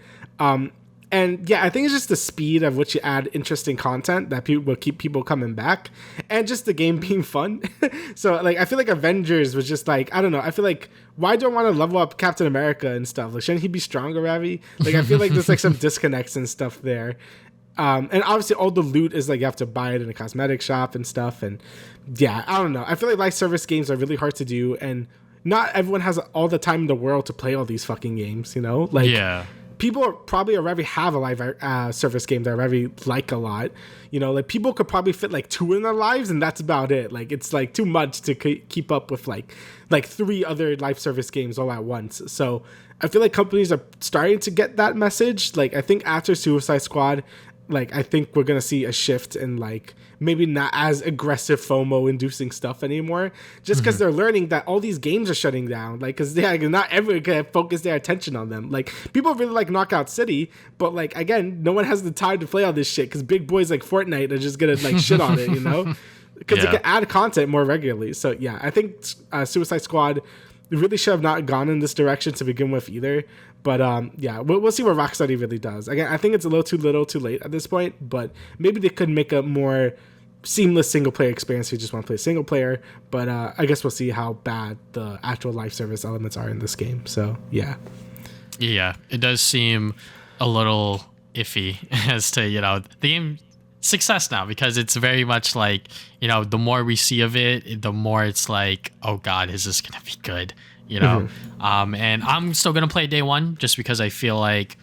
And yeah, I think it's just the speed of which you add interesting content that will keep people coming back, and just the game being fun. So like, I feel like Avengers was just like, I don't know. I feel like, why do I want to level up Captain America and stuff? Like, shouldn't he be stronger, Ravi? Like, I feel like there's like some disconnects and stuff there. And obviously all the loot is like, you have to buy it in a cosmetic shop and stuff. And yeah, I don't know. I feel like live service games are really hard to do, and not everyone has all the time in the world to play all these fucking games, Like, yeah. People probably already have a live service game they already like a lot. Like people could probably fit like 2 in their lives, and that's about it. Like it's like too much to keep up with like 3 other live service games all at once. So I feel like companies are starting to get that message. Like I think after Suicide Squad, like I think we're gonna see a shift in like maybe not as aggressive FOMO inducing stuff anymore, just because they're learning that all these games are shutting down, like because not everyone can focus their attention on them. Like people really like Knockout City, but like again, no one has the time to play all this shit because big boys like Fortnite are just gonna like shit on it, because they can add content more regularly. So yeah, I think Suicide Squad really should have not gone in this direction to begin with either. But yeah, we'll see what Rocksteady really does. Again, I think it's a little too late at this point, but maybe they could make a more seamless single player experience if you just want to play single player. But I guess we'll see how bad the actual live service elements are in this game. So yeah. Yeah, it does seem a little iffy as to, the game success now, because it's very much like, the more we see of it, the more it's like, oh God, is this going to be good? And I'm still going to play day one just because I feel like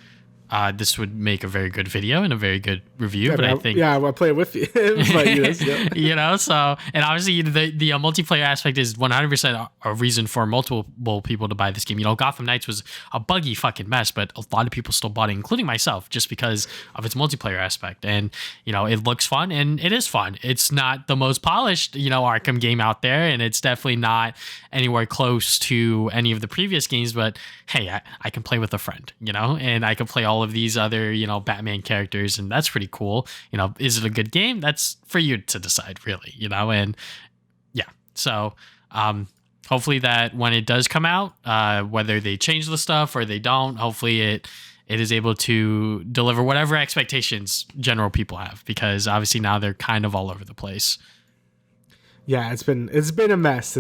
this would make a very good video and a very good review. Yeah, but I think, I'll play it with you. But yes, yeah. So, and obviously the multiplayer aspect is 100% a reason for multiple people to buy this game. Gotham Knights was a buggy fucking mess, but a lot of people still bought it, including myself, just because of its multiplayer aspect. And, it looks fun, and it is fun. It's not the most polished, Arkham game out there, and it's definitely not anywhere close to any of the previous games, but hey, I can play with a friend, and I can play all of these other, Batman characters, and that's pretty cool. Is it a good game? That's for you to decide, really, and yeah. So hopefully that when it does come out, whether they change the stuff or they don't, hopefully it is able to deliver whatever expectations general people have, because obviously now they're kind of all over the place. Yeah, it's been a mess.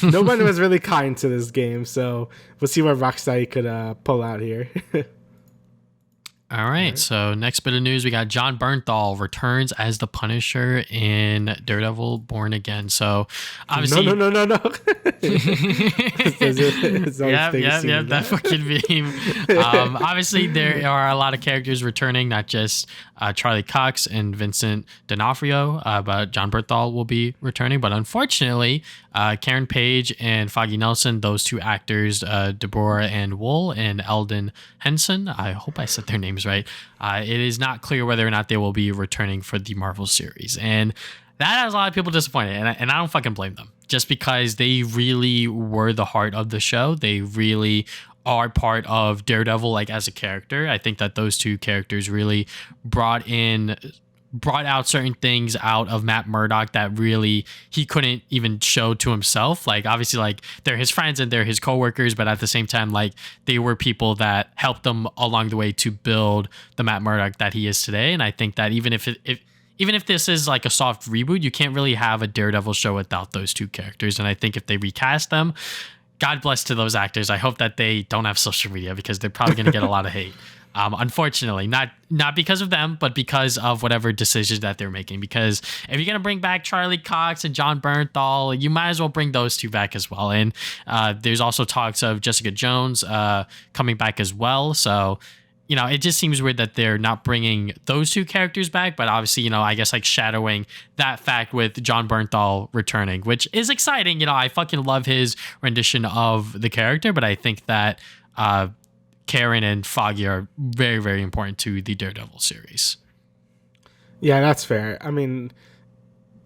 No one was really kind to this game, so we'll see what Rocksteady could pull out here. All right, so next bit of news, we got Jon Bernthal returns as the Punisher in Daredevil Born Again. So obviously, no. Yep, that fucking meme. Obviously, there are a lot of characters returning, not just Charlie Cox and Vincent D'Onofrio, but Jon Bernthal will be returning. But unfortunately, Karen Page and Foggy Nelson, those 2 actors, Deborah Ann Wool and Eldon Henson, I hope I said their names right. It is not clear whether or not they will be returning for the Marvel series, and that has a lot of people disappointed, and I don't fucking blame them, just because they really were the heart of the show. They really are part of Daredevil, like as a character. I think that those 2 characters really brought out certain things out of Matt Murdock that really he couldn't even show to himself. Like obviously, like they're his friends and they're his coworkers, but at the same time, like they were people that helped him along the way to build the Matt Murdock that he is today. And I think that even if this is like a soft reboot, you can't really have a Daredevil show without those 2 characters. And I think if they recast them, God bless to those actors. I hope that they don't have social media, because they're probably going to get a lot of hate. Unfortunately, not because of them, but because of whatever decisions that they're making. Because if you're going to bring back Charlie Cox and Jon Bernthal, you might as well bring those 2 back as well. And there's also talks of Jessica Jones coming back as well. So, it just seems weird that they're not bringing those two characters back. But obviously, I guess like shadowing that fact with John Bernthal returning, which is exciting. I fucking love his rendition of the character, but I think that Karen and Foggy are very, very important to the Daredevil series. Yeah, that's fair. I mean,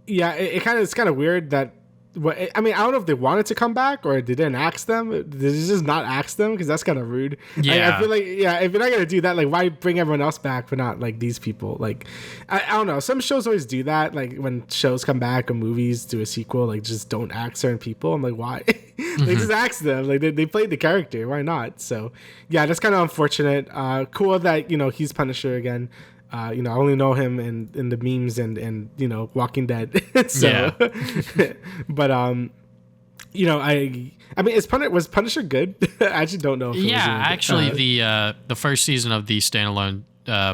yeah, it's kind of weird that. I mean, I don't know if they wanted to come back or they didn't ask them. Did they just not ask them? Because that's kind of rude. Yeah, I feel like, if you're not gonna do that, like, why bring everyone else back but not like these people? Like, I don't know. Some shows always do that. Like when shows come back or movies do a sequel, like just don't ask certain people. I'm like, why? Like just ask them. Like they played the character. Why not? So yeah, that's kind of unfortunate. Cool that he's Punisher again. I only know him in the memes and Walking Dead. So, yeah. But I mean, was Punisher good? I actually don't know. If it was actually, the first season of the standalone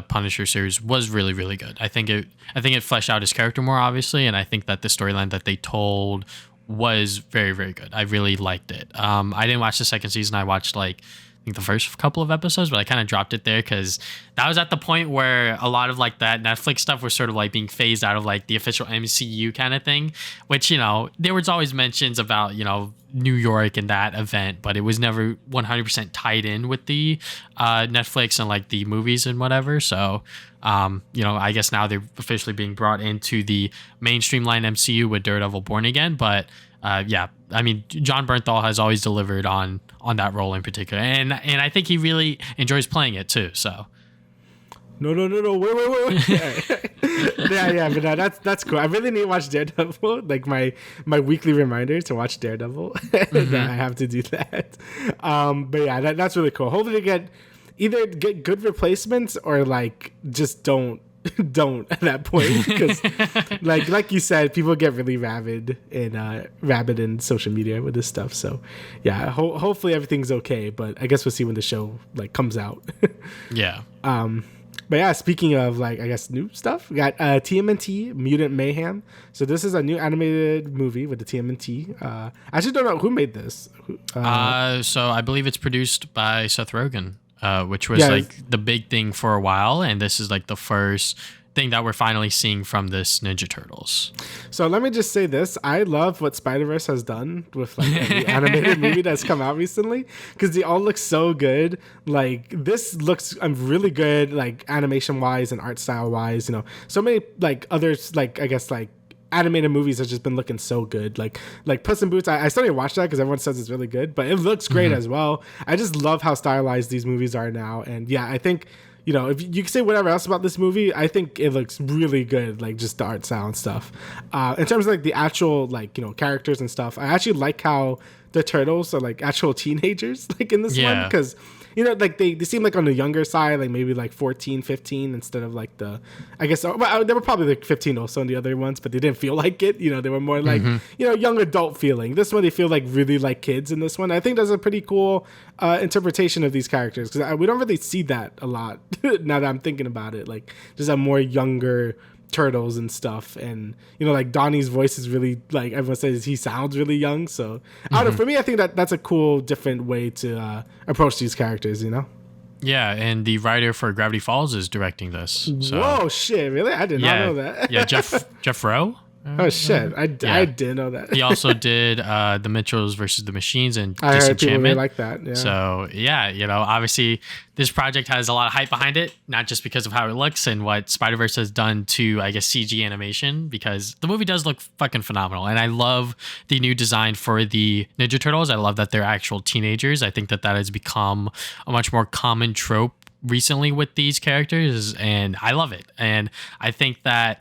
Punisher series was really, really good. I think it fleshed out his character more, obviously, and I think that the storyline that they told was very, very good. I really liked it. I didn't watch the second season. I watched I think the first couple of episodes, but I kind of dropped it there because that was at the point where a lot of like that Netflix stuff was sort of like being phased out of like the official MCU kind of thing, which, there was always mentions about, New York and that event, but it was never 100% tied in with the Netflix and like the movies and whatever. So, I guess now they're officially being brought into the mainstream line MCU with Daredevil Born Again. But yeah, I mean, John Bernthal has always delivered on that role in particular, and I think he really enjoys playing it too. So, no, wait. yeah, but that's cool. I really need to watch Daredevil. Like my weekly reminder to watch Daredevil. That I have to do that. But yeah, that's really cool. Hopefully, either get good replacements or like just don't at that point, because like you said, people get really rabid in social media with this stuff. So yeah, hopefully everything's okay, but I guess we'll see when the show like comes out. Yeah. But yeah, speaking of like, I guess new stuff, we got TMNT Mutant Mayhem. So this is a new animated movie with the TMNT. I actually don't know who made this. So I believe it's produced by Seth Rogen. Which was like the big thing for a while, and this is like the first thing that we're finally seeing from this Ninja Turtles. So let me just say this: I love what Spider-Verse has done with like the animated movie that's come out recently, because they all look so good. Like this looks really good, like animation wise and art style wise. So many like others, like I guess like animated movies have just been looking so good. Like Puss in Boots, I started to watch that because everyone says it's really good, but it looks great as well. I just love how stylized these movies are now. And yeah, I think, if you can say whatever else about this movie, I think it looks really good, like just the art style and stuff. In terms of like the actual like, characters and stuff, I actually like how the turtles are like actual teenagers like in this one, because like they seem like on the younger side, like maybe like 14, 15 instead of like I guess, well, they were probably like 15 also in the other ones, but they didn't feel like it. They were more like, young adult feeling. This one, they feel like really like kids in this one. I think that's a pretty cool interpretation of these characters, because we don't really see that a lot now that I'm thinking about it. Like just a more younger turtles and stuff, and like Donnie's voice is really like everyone says he sounds really young, so I don't know, for me I think that's a cool different way to approach these characters. Yeah, and the writer for Gravity Falls is directing this. So. Whoa, shit, really? I did not know that. Yeah, Jeff Rowe. Oh shit! I didn't know that. He also did the Mitchells versus the Machines and I heard people really Disenchantment. like that. Yeah. So yeah, obviously this project has a lot of hype behind it, not just because of how it looks and what Spider-Verse has done to, I guess, CG animation, because the movie does look fucking phenomenal, and I love the new design for the Ninja Turtles. I love that they're actual teenagers. I think that has become a much more common trope recently with these characters, and I love it. And I think that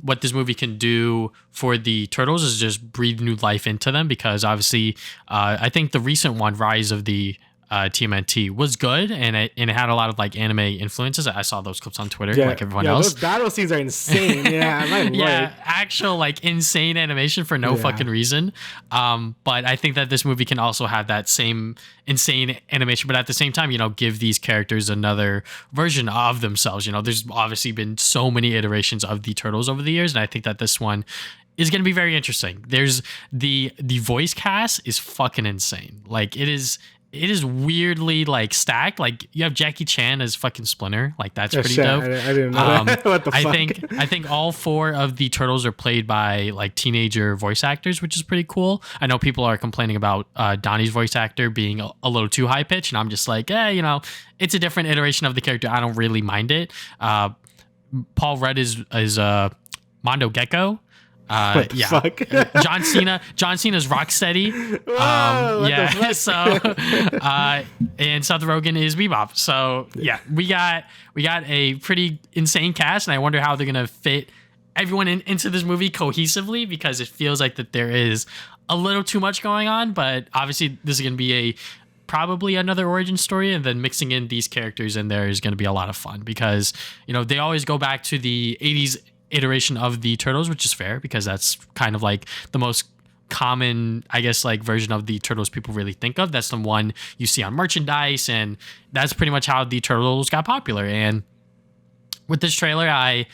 what this movie can do for the Turtles is just breathe new life into them, because obviously I think the recent one, Rise of the TMNT, was good, and it had a lot of like anime influences. I saw those clips on Twitter, like everyone else. Those battle scenes are insane. Yeah, my lord. Actual like insane animation for no fucking reason. But I think that this movie can also have that same insane animation, but at the same time, give these characters another version of themselves. There's obviously been so many iterations of the Turtles over the years, and I think that this one is going to be very interesting. There's the voice cast is fucking insane. Like it is it is weirdly like stacked. Like you have Jackie Chan as fucking Splinter. Like that's pretty shit, dope. I didn't know that. What the fuck? I think all 4 of the turtles are played by like teenager voice actors, which is pretty cool. I know people are complaining about Donnie's voice actor being a little too high pitched, and I'm just like, you know, it's a different iteration of the character. I don't really mind it. Paul Rudd is Mondo Gecko. What the fuck? John Cena's Rocksteady. Whoa, So and Seth Rogen is Bebop. So yeah, we got a pretty insane cast, and I wonder how they're gonna fit everyone into this movie cohesively, because it feels like that there is a little too much going on. But obviously, this is gonna be probably another origin story, and then mixing in these characters in there is going to be a lot of fun, because you know they always go back to the 80s iteration of the Turtles, which is fair because that's kind of like the most common, I guess, like version of the Turtles people really think of. That's the one you see on merchandise, and that's pretty much how the Turtles got popular. And with this trailer, I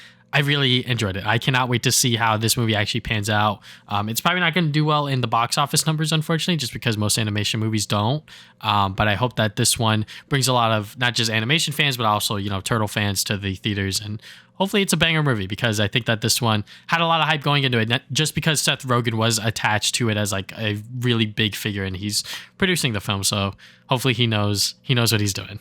really enjoyed it. I cannot wait to see how this movie actually pans out. It's probably not going to do well in the box office numbers, unfortunately, just because most animation movies don't. But I hope that this one brings a lot of not just animation fans, but also, you know, Turtle fans to the theaters. And hopefully it's a banger movie, because I think that this one had a lot of hype going into it, just because Seth Rogen was attached to it as like a really big figure, and he's producing the film. So hopefully he knows what he's doing.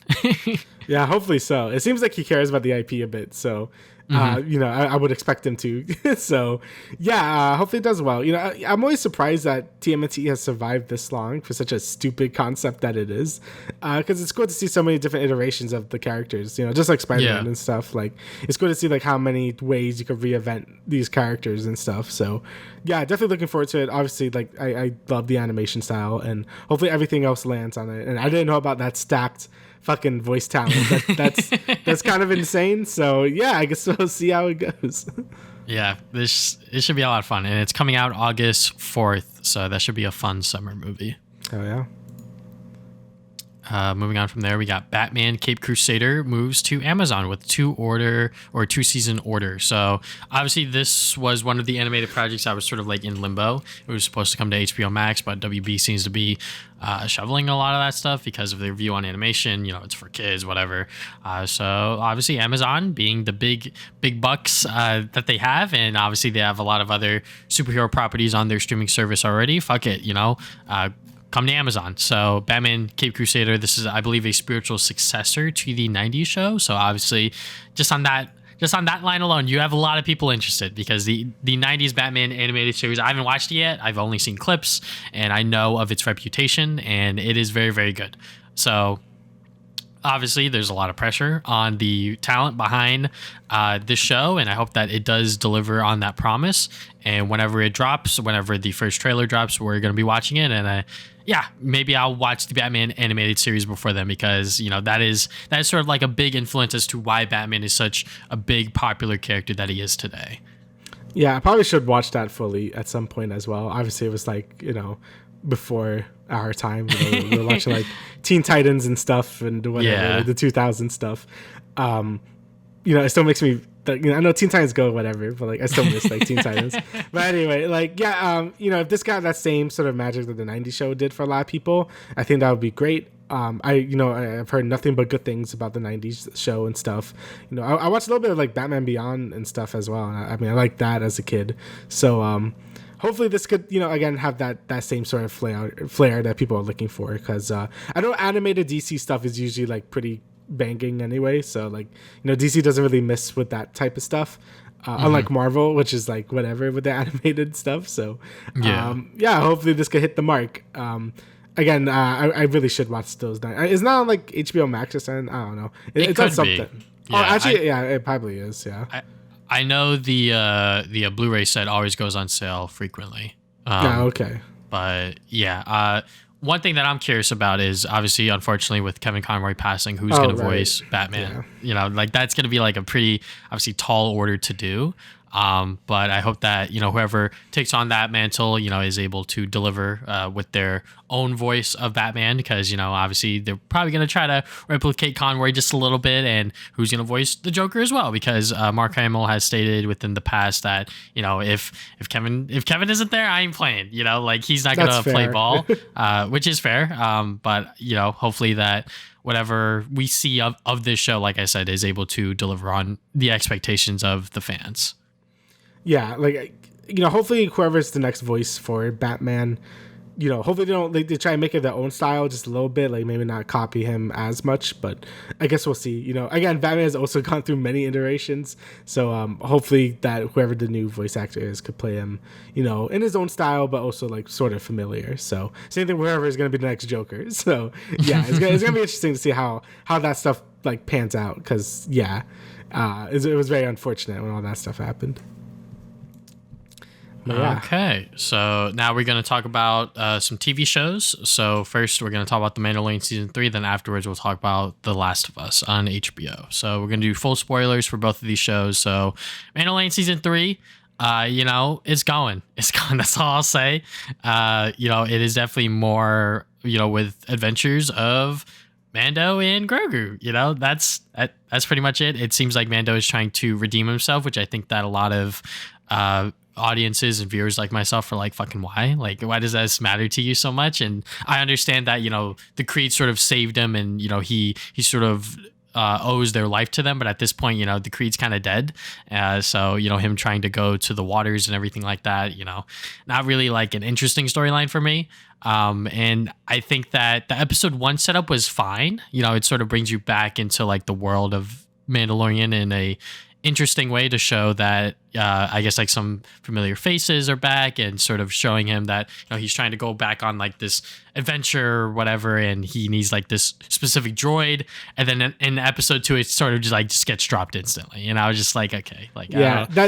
Yeah, hopefully so. It seems like he cares about the IP a bit. So you know, I would expect him to. So yeah, hopefully it does well. You know, I'm always surprised that TMNT has survived this long for such a stupid concept that it is, because it's cool to see so many different iterations of the characters, you know, just like Spider-Man and stuff. Like it's cool to see like how many ways you could reinvent these characters and stuff. So yeah, definitely looking forward to it. Obviously, like I love the animation style, and hopefully everything else lands on it. And I didn't know about that stacked fucking voice talent. That's kind of insane. So yeah, I guess we'll see how it goes. Yeah, it should be a lot of fun, and it's coming out August 4th, so that should be a fun summer movie. Oh yeah. Moving on from there, we got Batman Cape Crusader moves to Amazon with 2-season order. So obviously this was one of the animated projects I was sort of like in limbo. It was supposed to come to HBO Max, but WB seems to be shoveling a lot of that stuff because of their view on animation. You know, it's for kids, whatever. So obviously Amazon, being the big bucks that they have, and obviously they have a lot of other superhero properties on their streaming service already. Fuck it, you know. Come to Amazon. So Batman Cape Crusader, this is, I believe, a spiritual successor to the 90s show. So obviously just on that line alone, you have a lot of people interested, because the 90s Batman animated series, I haven't watched it yet. I've only seen clips, and I know of its reputation, and it is very, very good. So obviously there's a lot of pressure on the talent behind this show, and I hope that it does deliver on that promise. And whenever it drops, whenever the first trailer drops, we're going to be watching it. And yeah, maybe I'll watch the Batman animated series before then, because, you know, that is sort of like a big influence as to why Batman is such a big popular character that he is today. Yeah, I probably should watch that fully at some point as well. Obviously it was like, you know, before our time, you know, we were watching like Teen Titans and stuff and whatever, like the 2000 stuff. You know, it still makes me, you know, I know Teen Titans Go, whatever, but like I still miss like Teen Titans. But anyway, like yeah, you know, if this got that same sort of magic that the 90s show did for a lot of people, I think that would be great. I've heard nothing but good things about the 90s show and stuff. You know, I watched a little bit of like Batman Beyond and stuff as well. And I mean, I liked that as a kid. So hopefully this could, you know, again, have that same sort of flair that people are looking for, because I know animated DC stuff is usually like pretty banging anyway. So like, you know, DC doesn't really miss with that type of stuff. Unlike Marvel, which is like whatever with the animated stuff. So yeah, hopefully this could hit the mark. Again, I really should watch those. It's not on like HBO Max or something. I don't know. It's on something. Yeah, actually, it probably is. Yeah. I know the Blu-ray set always goes on sale frequently. Okay. But yeah, one thing that I'm curious about is obviously, unfortunately, with Kevin Conroy passing, who's going to voice Batman? Yeah. You know, like that's going to be like a pretty obviously tall order to do. But I hope that, whoever takes on that mantle, is able to deliver with their own voice of Batman, because, obviously they're probably going to try to replicate Conroy just a little bit, and who's going to voice the Joker as well, because Mark Hamill has stated within the past that, if Kevin isn't there, I ain't playing, like he's not going to play ball, which is fair. But, hopefully that whatever we see of this show, like I said, is able to deliver on the expectations of the fans. Yeah, like, hopefully whoever's the next voice for Batman, hopefully they try and make it their own style just a little bit, like maybe not copy him as much, but I guess we'll see. Again, Batman has also gone through many iterations, so hopefully that whoever the new voice actor is could play him, in his own style, but also like sort of familiar. So same thing, whoever is going to be the next Joker. So yeah, it's gonna be interesting to see how that stuff like pans out, because it was very unfortunate when all that stuff happened. Yeah. Okay, so now we're going to talk about some TV shows. So first, we're going to talk about The Mandalorian Season 3. Then afterwards, we'll talk about The Last of Us on HBO. So we're going to do full spoilers for both of these shows. So Mandalorian Season 3, it's going. It's going. That's all I'll say. It is definitely more, with adventures of Mando and Grogu. That's pretty much it. It seems like Mando is trying to redeem himself, which I think that a lot of audiences and viewers like myself are like, fucking why does this matter to you so much? And I understand that the Creed sort of saved him, and he sort of owes their life to them, but at this point the Creed's kind of dead, so him trying to go to the waters and everything like that, not really like an interesting storyline for me. And I think that the episode 1 setup was fine. It sort of brings you back into like the world of Mandalorian in a interesting way to show that I guess like some familiar faces are back, and sort of showing him that he's trying to go back on like this adventure or whatever, and he needs like this specific droid. And then in episode 2, it sort of just gets dropped instantly, and I was just like, okay, like I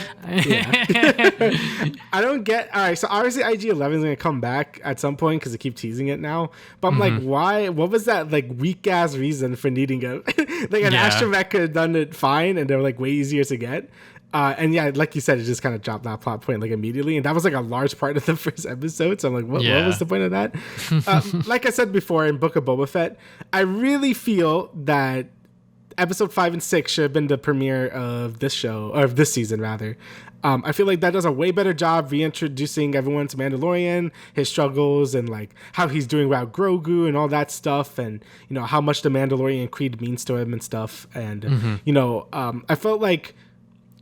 don't get. All right, so obviously IG-11 is gonna come back at some point because they keep teasing it now, but I'm like, why? What was that like weak ass reason for needing a like an astromech could have done it fine, and they're like way easier to get. And yeah, like you said, it just kind of dropped that plot point like immediately, and that was like a large part of the first episode. So I'm like, what was the point of that? Like I said before, in Book of Boba Fett, I really feel that episode 5 and 6 should have been the premiere of this show, or of this season rather. I feel like that does a way better job reintroducing everyone to Mandalorian, his struggles, and like how he's doing without Grogu and all that stuff, and how much the Mandalorian creed means to him and stuff. And I felt like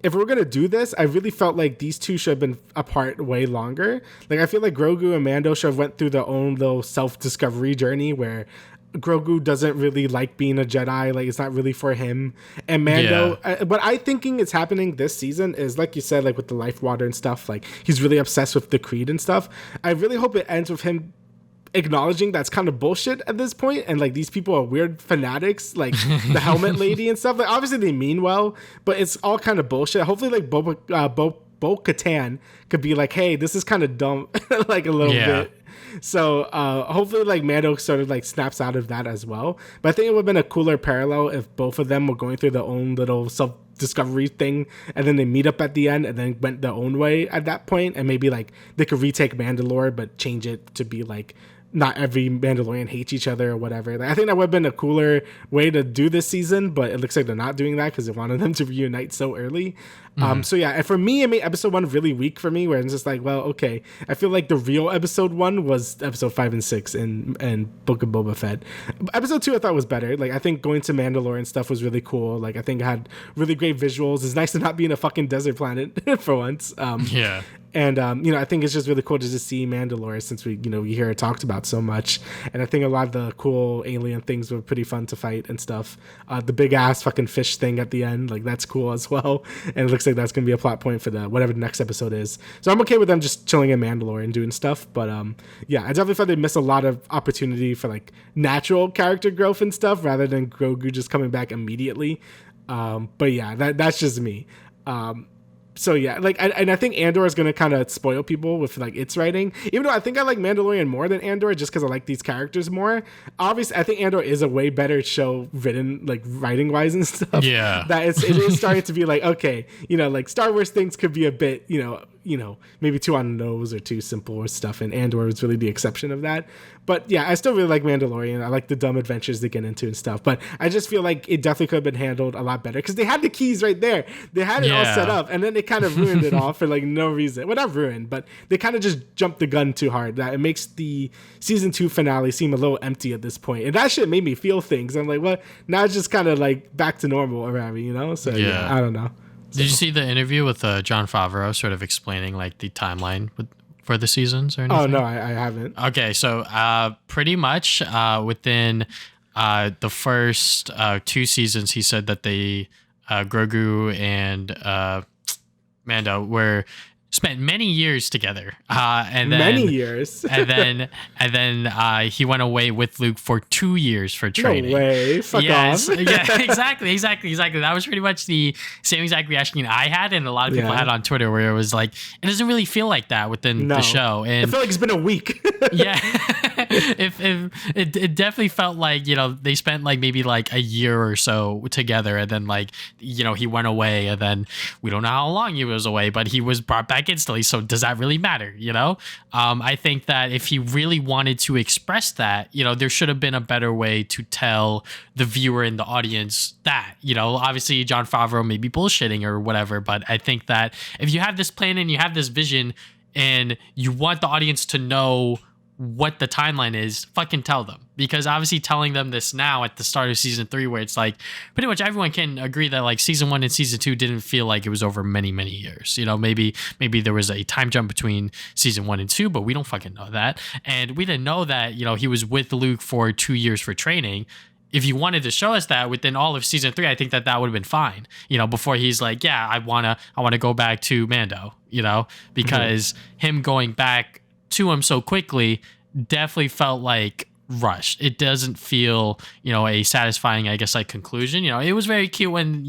if we're going to do this, I really felt like these two should have been apart way longer. Like, I feel like Grogu and Mando should have went through their own little self-discovery journey where Grogu doesn't really like being a Jedi. Like, it's not really for him. And Mando, what I thinking is happening this season is, like you said, like with the life water and stuff, like he's really obsessed with the creed and stuff. I really hope it ends with him acknowledging that's kind of bullshit at this point, and like these people are weird fanatics, like the helmet lady and stuff. Like, obviously they mean well, but it's all kind of bullshit. Hopefully like Bo-Katan could be like, hey, this is kind of dumb, like a little bit. So hopefully like Mando sort of like snaps out of that as well. But I think it would have been a cooler parallel if both of them were going through their own little self-discovery thing, and then they meet up at the end and then went their own way at that point, and maybe like they could retake Mandalore but change it to be like not every Mandalorian hates each other or whatever. Like, I think that would have been a cooler way to do this season, but it looks like they're not doing that because they wanted them to reunite so early. So yeah, and for me, it made episode 1 really weak for me, where it's just like, well, okay. I feel like the real episode 1 was episode 5 and 6 in Book of Boba Fett. Episode 2 I thought was better. Like, I think going to Mandalore and stuff was really cool. Like, I think it had really great visuals. It's nice to not be in a fucking desert planet for once. And, I think it's just really cool to just see Mandalore, since we hear it talked about so much. And I think a lot of the cool alien things were pretty fun to fight and stuff. The big ass fucking fish thing at the end, like, that's cool as well. And it looks like that's going to be a plot point for whatever the next episode is. So I'm okay with them just chilling in Mandalore and doing stuff. But I definitely thought they missed a lot of opportunity for like natural character growth and stuff, rather than Grogu just coming back immediately. But yeah, that's just me. So yeah, like, and I think Andor is gonna kind of spoil people with like its writing. Even though I think I like Mandalorian more than Andor, just because I like these characters more. Obviously, I think Andor is a way better show written, like writing wise and stuff. Yeah, that it is starting to be like, okay, like Star Wars things could be a bit, maybe too on the nose or too simple or stuff, and Andor was really the exception of that. But yeah, I still really like Mandalorian. I like the dumb adventures they get into and stuff. But I just feel like it definitely could have been handled a lot better because they had the keys right there. They had it all set up, and then they kind of ruined it all for like no reason. Well, not ruined, but they kind of just jumped the gun too hard. That it makes the season 2 finale seem a little empty at this point. And that shit made me feel things. I'm like, well, now it's just kind of like back to normal around me, So yeah, I don't know. Did you see the interview with Jon Favreau sort of explaining like the timeline for the seasons or anything? Oh, no, I haven't. Okay, so pretty much within the first 2 seasons, he said that they, Grogu and Mando spent many years together, and then many years, and then he went away with Luke for 2 years for training. No way, fuck off. Yeah, exactly. That was pretty much the same exact reaction I had, and a lot of people had on Twitter, where it was like, it doesn't really feel like that within the show. And I feel like it's been a week. Yeah, if it definitely felt like they spent like maybe like a year or so together, and then like he went away, and then we don't know how long he was away, but he was brought back instantly. So does that really matter? I think that if he really wanted to express that, there should have been a better way to tell the viewer and the audience that. Obviously Jon Favreau may be bullshitting or whatever, but I think that if you have this plan and you have this vision and you want the audience to know what the timeline is, fucking tell them. Because obviously telling them this now at the start of season 3, where it's like pretty much everyone can agree that like season 1 and season 2 didn't feel like it was over many years. Maybe there was a time jump between season 1 and 2, but we don't fucking know that. And we didn't know that he was with Luke for 2 years for training. If you wanted to show us that within all of season 3, I think that would have been fine. Before he's like, yeah, I wanna go back to Mando. Because him going back to him so quickly definitely felt like rushed. It doesn't feel, a satisfying, I guess, like conclusion. It was very cute when,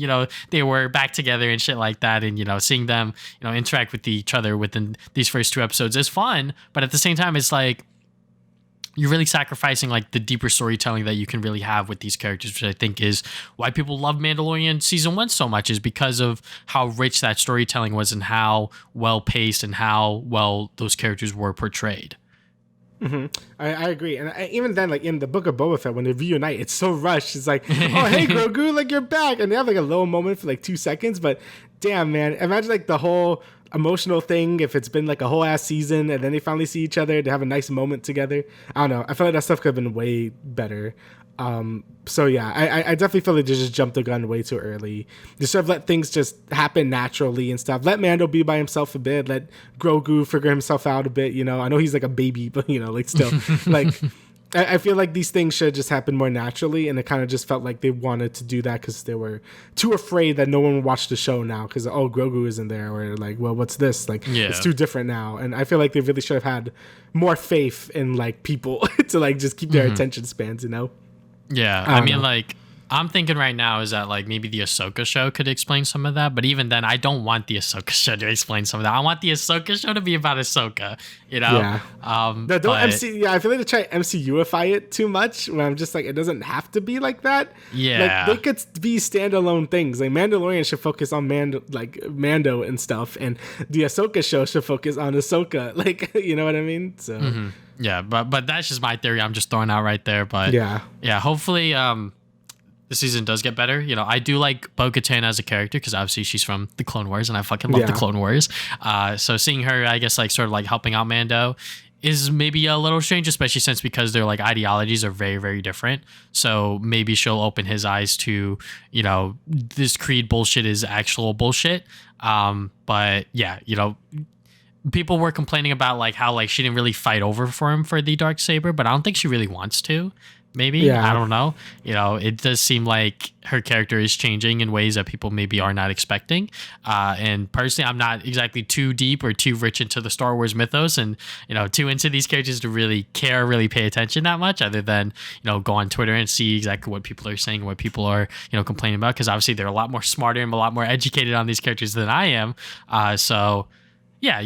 they were back together and shit like that. And, seeing them, interact with each other within these first 2 episodes is fun. But at the same time, it's like, you're really sacrificing like the deeper storytelling that you can really have with these characters, which I think is why people love Mandalorian season 1 so much, is because of how rich that storytelling was and how well paced and how well those characters were portrayed. Mm-hmm. I agree. And even then, like in the Book of Boba Fett, when they reunite, it's so rushed. It's like, oh, hey, Grogu, like you're back. And they have like a little moment for like 2 seconds. But damn, man, imagine like the whole emotional thing if it's been like a whole ass season and then they finally see each other to have a nice moment together. I don't know. I feel like that stuff could have been way better. So yeah, I definitely feel like they just jumped the gun way too early. They sort of let things just happen naturally and stuff. Let Mando be by himself a bit. Let Grogu figure himself out a bit. I know he's like a baby, but like still, like I feel like these things should just happen more naturally, and it kind of just felt like they wanted to do that because they were too afraid that no one would watch the show now because Grogu isn't there, or like, well, what's this? Like, it's too different now. And I feel like they really should have had more faith in like people to like just keep their attention spans, Yeah, I mean, like, I'm thinking right now is that, like, maybe the Ahsoka show could explain some of that, but even then, I don't want the Ahsoka show to explain some of that. I want the Ahsoka show to be about Ahsoka, Yeah. No, don't I feel like they try to MCUify it too much, where I'm just like, it doesn't have to be like that. Yeah. Like, they could be standalone things. Like, Mandalorian should focus on Mando and stuff, and the Ahsoka show should focus on Ahsoka. Like, you know what I mean? So... Yeah, but that's just my theory. I'm just throwing out right there. But yeah, hopefully the season does get better. I do like Bo-Katan as a character because obviously she's from the Clone Wars, and I fucking love the Clone Wars. So seeing her, I guess, like sort of like helping out Mando is maybe a little strange, especially since because their like ideologies are very, very different. So maybe she'll open his eyes to, this Creed bullshit is actual bullshit. But yeah, people were complaining about like how like she didn't really fight over for him for the Darksaber, but I don't think she really wants to. maybe. Yeah. I don't know. It does seem like her character is changing in ways that people maybe are not expecting. And personally, I'm not exactly too deep or too rich into the Star Wars mythos and, too into these characters to really really pay attention that much, other than, go on Twitter and see exactly what people are saying, what people are, complaining about. Because obviously they're a lot more smarter and a lot more educated on these characters than I am. So yeah,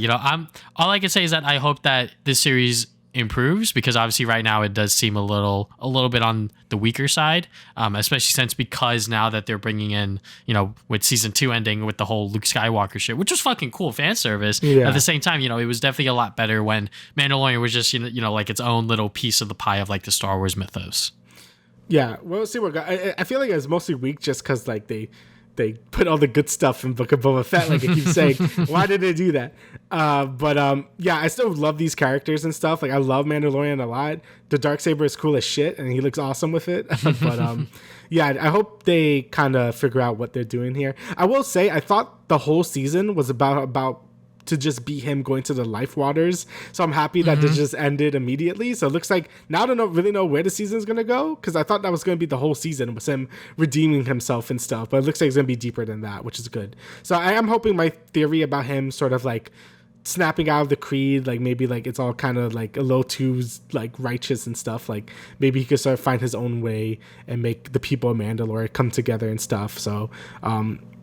all I can say is that I hope that this series improves, because obviously right now it does seem a little bit on the weaker side, especially because now that they're bringing in, with season 2 ending with the whole Luke Skywalker shit, which was fucking cool fan service. At the same time, it was definitely a lot better when Mandalorian was just like its own little piece of the pie of like the Star Wars mythos. Yeah, we'll see what I feel like it's mostly weak just because like they put all the good stuff in Book of Boba Fett, like I keep saying. Why did they do that? Yeah, I still love these characters and stuff. Like I love Mandalorian a lot. The Darksaber is cool as shit, and he looks awesome with it. Yeah, I hope they kind of figure out what they're doing here. I will say, I thought the whole season was about to just be him going to the life waters. So I'm happy that this just ended immediately. So it looks like now I don't really know where the season's going to go, because I thought that was going to be the whole season was him redeeming himself and stuff. But it looks like it's going to be deeper than that, which is good. So I am hoping my theory about him sort of like snapping out of the creed, like maybe like it's all kind of like a little too like righteous and stuff, like maybe he could sort of find his own way and make the people of Mandalore come together and stuff. So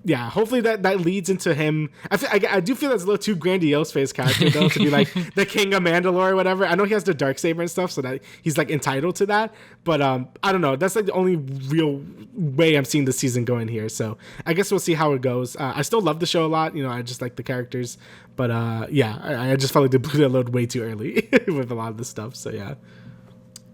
yeah, hopefully that leads into him. I do feel that's a little too grandiose for his character, though, to be like the king of Mandalore or whatever. I know he has the Darksaber and stuff, so that he's like entitled to that. But I don't know. That's like the only real way I'm seeing the season going here. So I guess we'll see how it goes. I still love the show a lot. I just like the characters. But yeah, I just felt like they blew that load way too early with a lot of this stuff. So yeah.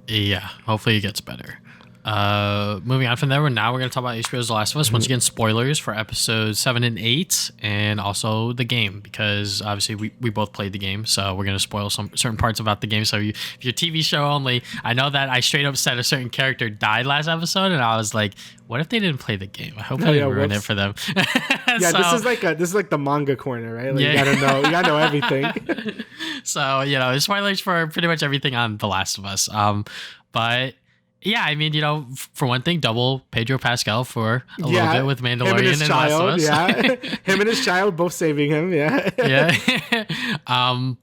Yeah, hopefully it gets better. Moving on from there, we're going to talk about HBO's The Last of Us. Once again, spoilers for episodes 7 and 8, and also the game, because obviously we both played the game, so we're going to spoil some certain parts about the game. So if you're TV show only, I know that I straight up said a certain character died last episode, and I was like, what if they didn't play the game? I hope I didn't ruin it for them. Yeah, so, this is like the manga corner, right? Like, yeah. You gotta know everything. So spoilers for pretty much everything on The Last of Us. But yeah, I mean, for one thing, double Pedro Pascal for a little bit with Mandalorian him and his child, Last of Us. Yeah. Him and his child both saving him, yeah. Yeah.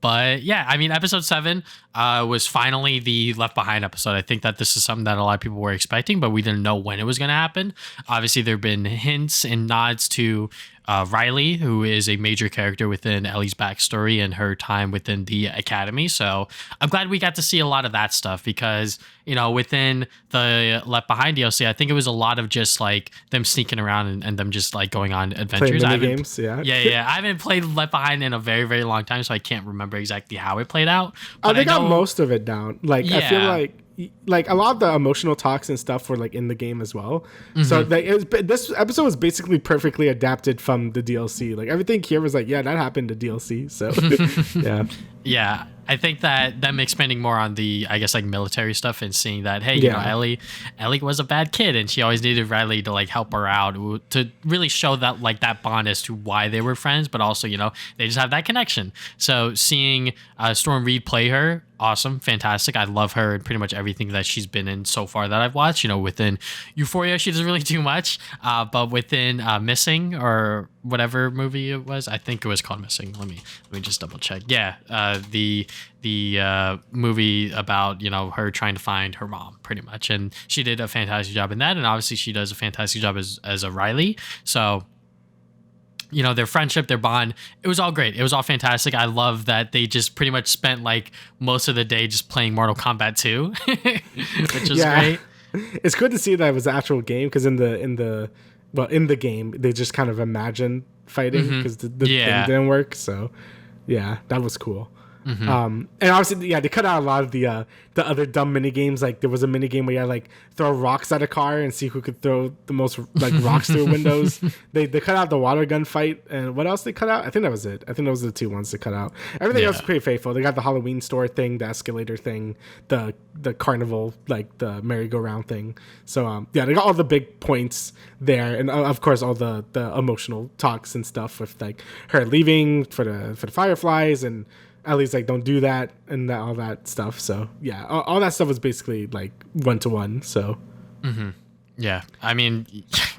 But yeah, I mean, episode 7 was finally the Left Behind episode. I think that this is something that a lot of people were expecting, but we didn't know when it was going to happen. Obviously, there have been hints and nods to Riley, who is a major character within Ellie's backstory and her time within the academy. So I'm glad we got to see a lot of that stuff, because within the Left Behind DLC, I think it was a lot of just like them sneaking around and them just like going on adventures. Games, yeah. I haven't played Left Behind in a very, very long time, so I can't remember exactly how it played out. But they got most of it down. Like, yeah. I feel like a lot of the emotional talks and stuff were like in the game as well. So this episode was basically perfectly adapted from the DLC. Like everything here was like, yeah, that happened to DLC. So yeah. Yeah, I think that them expanding more on the, I guess, like military stuff and seeing that, hey, Ellie was a bad kid and she always needed Riley to like help her out, to really show that like that bond as to why they were friends, but also, they just have that connection. So seeing Storm Reed play her, awesome, fantastic. I love her and pretty much everything that she's been in so far that I've watched. Within Euphoria, she doesn't really do much, but within Missing or whatever movie it was, I think it was called Missing. Let me just double check. Yeah, the movie about her trying to find her mom, pretty much, and she did a fantastic job in that, and obviously she does a fantastic job as a Riley. So their friendship, their bond, it was all great. It was all fantastic. I love that they just pretty much spent like most of the day just playing Mortal Kombat 2, which was great. It's good to see that it was an actual game, because in the game they just kind of imagined fighting, because the thing didn't work. So yeah, that was cool. And obviously, they cut out a lot of the other dumb mini games. Like there was a mini game where you had like throw rocks at a car and see who could throw the most like rocks through windows. They cut out the water gun fight, and what else they cut out? I think that was it. I think those were the two ones they cut out. Everything else was pretty faithful. They got the Halloween store thing, the escalator thing, the carnival, like the merry-go-round thing. So they got all the big points there, and of course all the emotional talks and stuff with like her leaving for the Fireflies, and Ellie's like, don't do that, and all that stuff. So yeah, all that stuff was basically like 1-to-1. So. Yeah, I mean,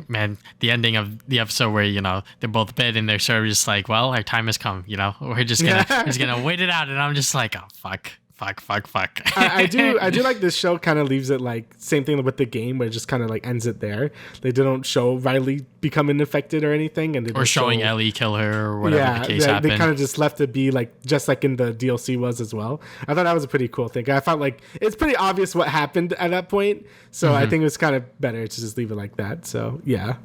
man, the ending of the episode where they're both bid and they're sort of just like, well, our time has come. We're just gonna wait it out, and I'm just like, oh fuck. I do like this show kind of leaves it like same thing with the game where it just kind of like ends it there. They don't show Riley becoming infected or anything, and or showing Ellie kill her or whatever the case happened. They kind of just left it be like just like in the DLC was as well. I thought that was a pretty cool thing. I felt like it's pretty obvious what happened at that point, so I think it was kind of better to just leave it like that. So yeah,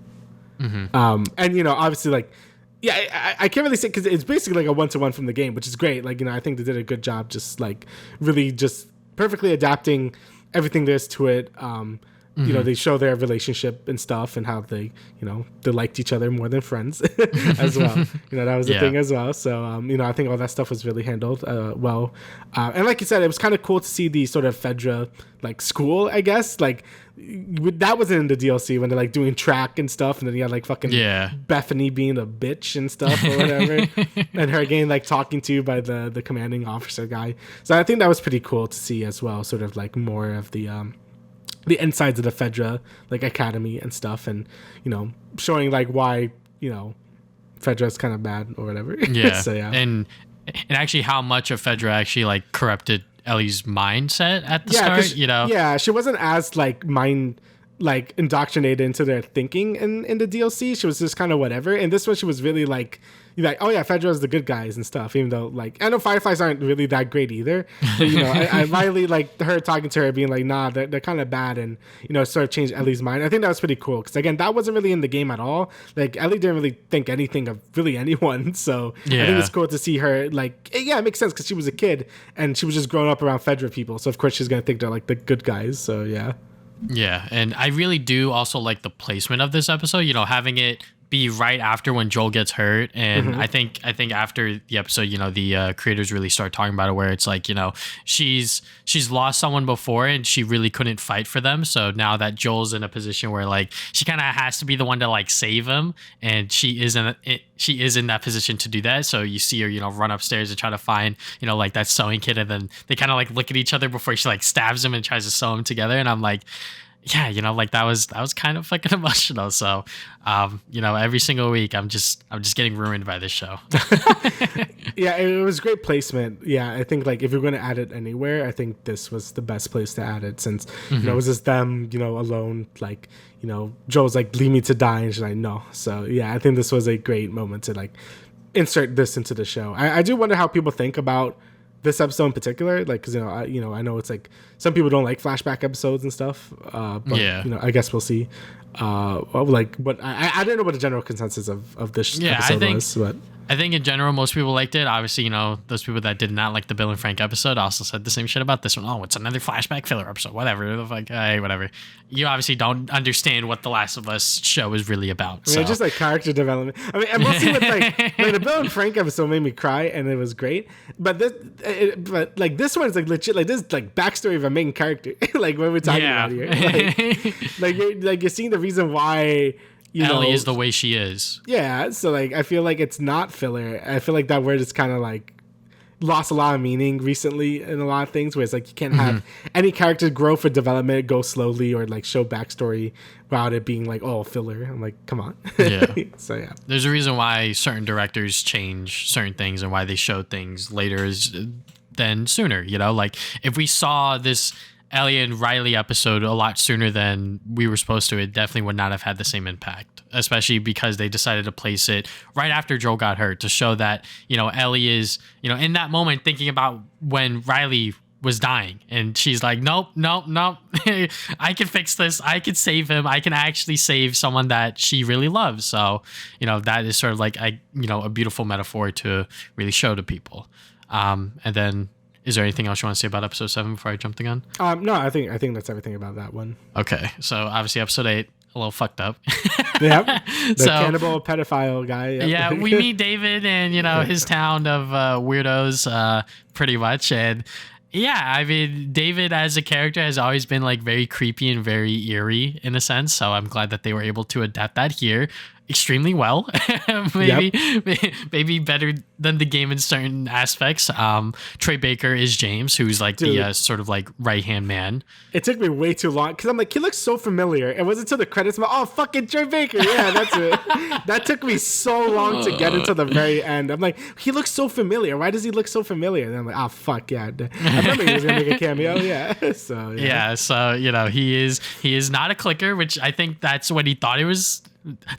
and obviously like. Yeah, I can't really say because it's basically like a 1-to-1 from the game, which is great. Like, I think they did a good job just like really just perfectly adapting everything there is to it. They show their relationship and stuff and how they liked each other more than friends as well. That was the thing as well. So, I think all that stuff was really handled well. And like you said, it was kind of cool to see the sort of Fedra like school, I guess. Like that wasn't in the DLC when they're like doing track and stuff. And then you had like fucking Bethany being a bitch and stuff or whatever. And her getting like talking to by the commanding officer guy. So I think that was pretty cool to see as well. Sort of like more of the insides of the Fedra like academy and stuff, and showing like why Fedra's kind of bad or whatever. Yeah. So yeah, and actually how much of Fedra actually like corrupted Ellie's mindset at the start. Yeah, she wasn't as like indoctrinated into their thinking in the DLC. She was just kind of whatever. And this one, she was really like, oh yeah, Fedra's the good guys and stuff. Even though like I know Fireflies aren't really that great either. But, I Riley like her talking to her being like, nah, they're kind of bad, and sort of changed Ellie's mind. I think that was pretty cool because again, that wasn't really in the game at all. Like Ellie didn't really think anything of really anyone. So I think it's cool to see her like it makes sense because she was a kid and she was just growing up around Fedra people. So of course she's gonna think they're like the good guys. So yeah. Yeah, and I really do also like the placement of this episode, having it be right after when Joel gets hurt. And I think after the episode, the creators really start talking about it where it's like, she's lost someone before and she really couldn't fight for them. So now that Joel's in a position where like she kind of has to be the one to like save him, and she is in that position to do that. So you see her, run upstairs and try to find, like that sewing kit, and then they kind of like look at each other before she like stabs him and tries to sew him together. And I'm like, yeah, like that was kind of fucking emotional. So, every single week I'm just getting ruined by this show. Yeah, it was great placement. Yeah, I think like if you're going to add it anywhere, I think this was the best place to add it since it was just them, alone. Like Joel's like, leave me to die, and she's like, no. So yeah, I think this was a great moment to like insert this into the show. I do wonder how people think about this episode in particular, like because I know it's like some people don't like flashback episodes and stuff, but I guess we'll see. But I don't know what the general consensus of this episode was, but I think in general most people liked it. Obviously, those people that did not like the Bill and Frank episode also said the same shit about this one. Oh, it's another flashback filler episode. Whatever. Like, hey, whatever. You obviously don't understand what The Last of Us show is really about. I mean, just like character development. I mean, and mostly with like the Bill and Frank episode made me cry, and it was great. But this one is like legit. Like this is like backstory of a main character. Like what we're talking about here. Like you're seeing the reason why. Ellie is the way she is. Yeah, so like I feel like it's not filler. I feel like that word is kind of like lost a lot of meaning recently in a lot of things, where it's like you can't have any character growth or development go slowly or like show backstory without it being like, oh, filler. I'm like, come on. Yeah. So yeah, there's a reason why certain directors change certain things and why they show things later than sooner. Like if we saw this Ellie and Riley episode a lot sooner than we were supposed to, it definitely would not have had the same impact, especially because they decided to place it right after Joel got hurt to show that, Ellie is, in that moment thinking about when Riley was dying and she's like, nope. I can fix this. I can save him. I can actually save someone that she really loves. So, that is sort of like, a beautiful metaphor to really show to people. And then, is there anything else you want to say about episode 7 before I jump the gun? No, I think that's everything about that one. Okay, so obviously episode 8, a little fucked up. Yep, the cannibal pedophile guy. Yep. Yeah, we meet David and his town of weirdos, pretty much, and yeah, I mean David as a character has always been like very creepy and very eerie in a sense. So I'm glad that they were able to adapt that here. extremely well. maybe better than the game in certain aspects. Troy Baker is James, who's like the sort of like right hand man. It took me way too long because I'm like, he looks so familiar. It wasn't until the credits. I'm like, oh, fucking Troy Baker. Yeah, that's it. That took me so long to get into the very end. I'm like, he looks so familiar. Why does he look so familiar? And I'm like, oh, fuck yeah. I remember he was gonna make a cameo. Yeah. So he is not a clicker, which I think that's what he thought he was.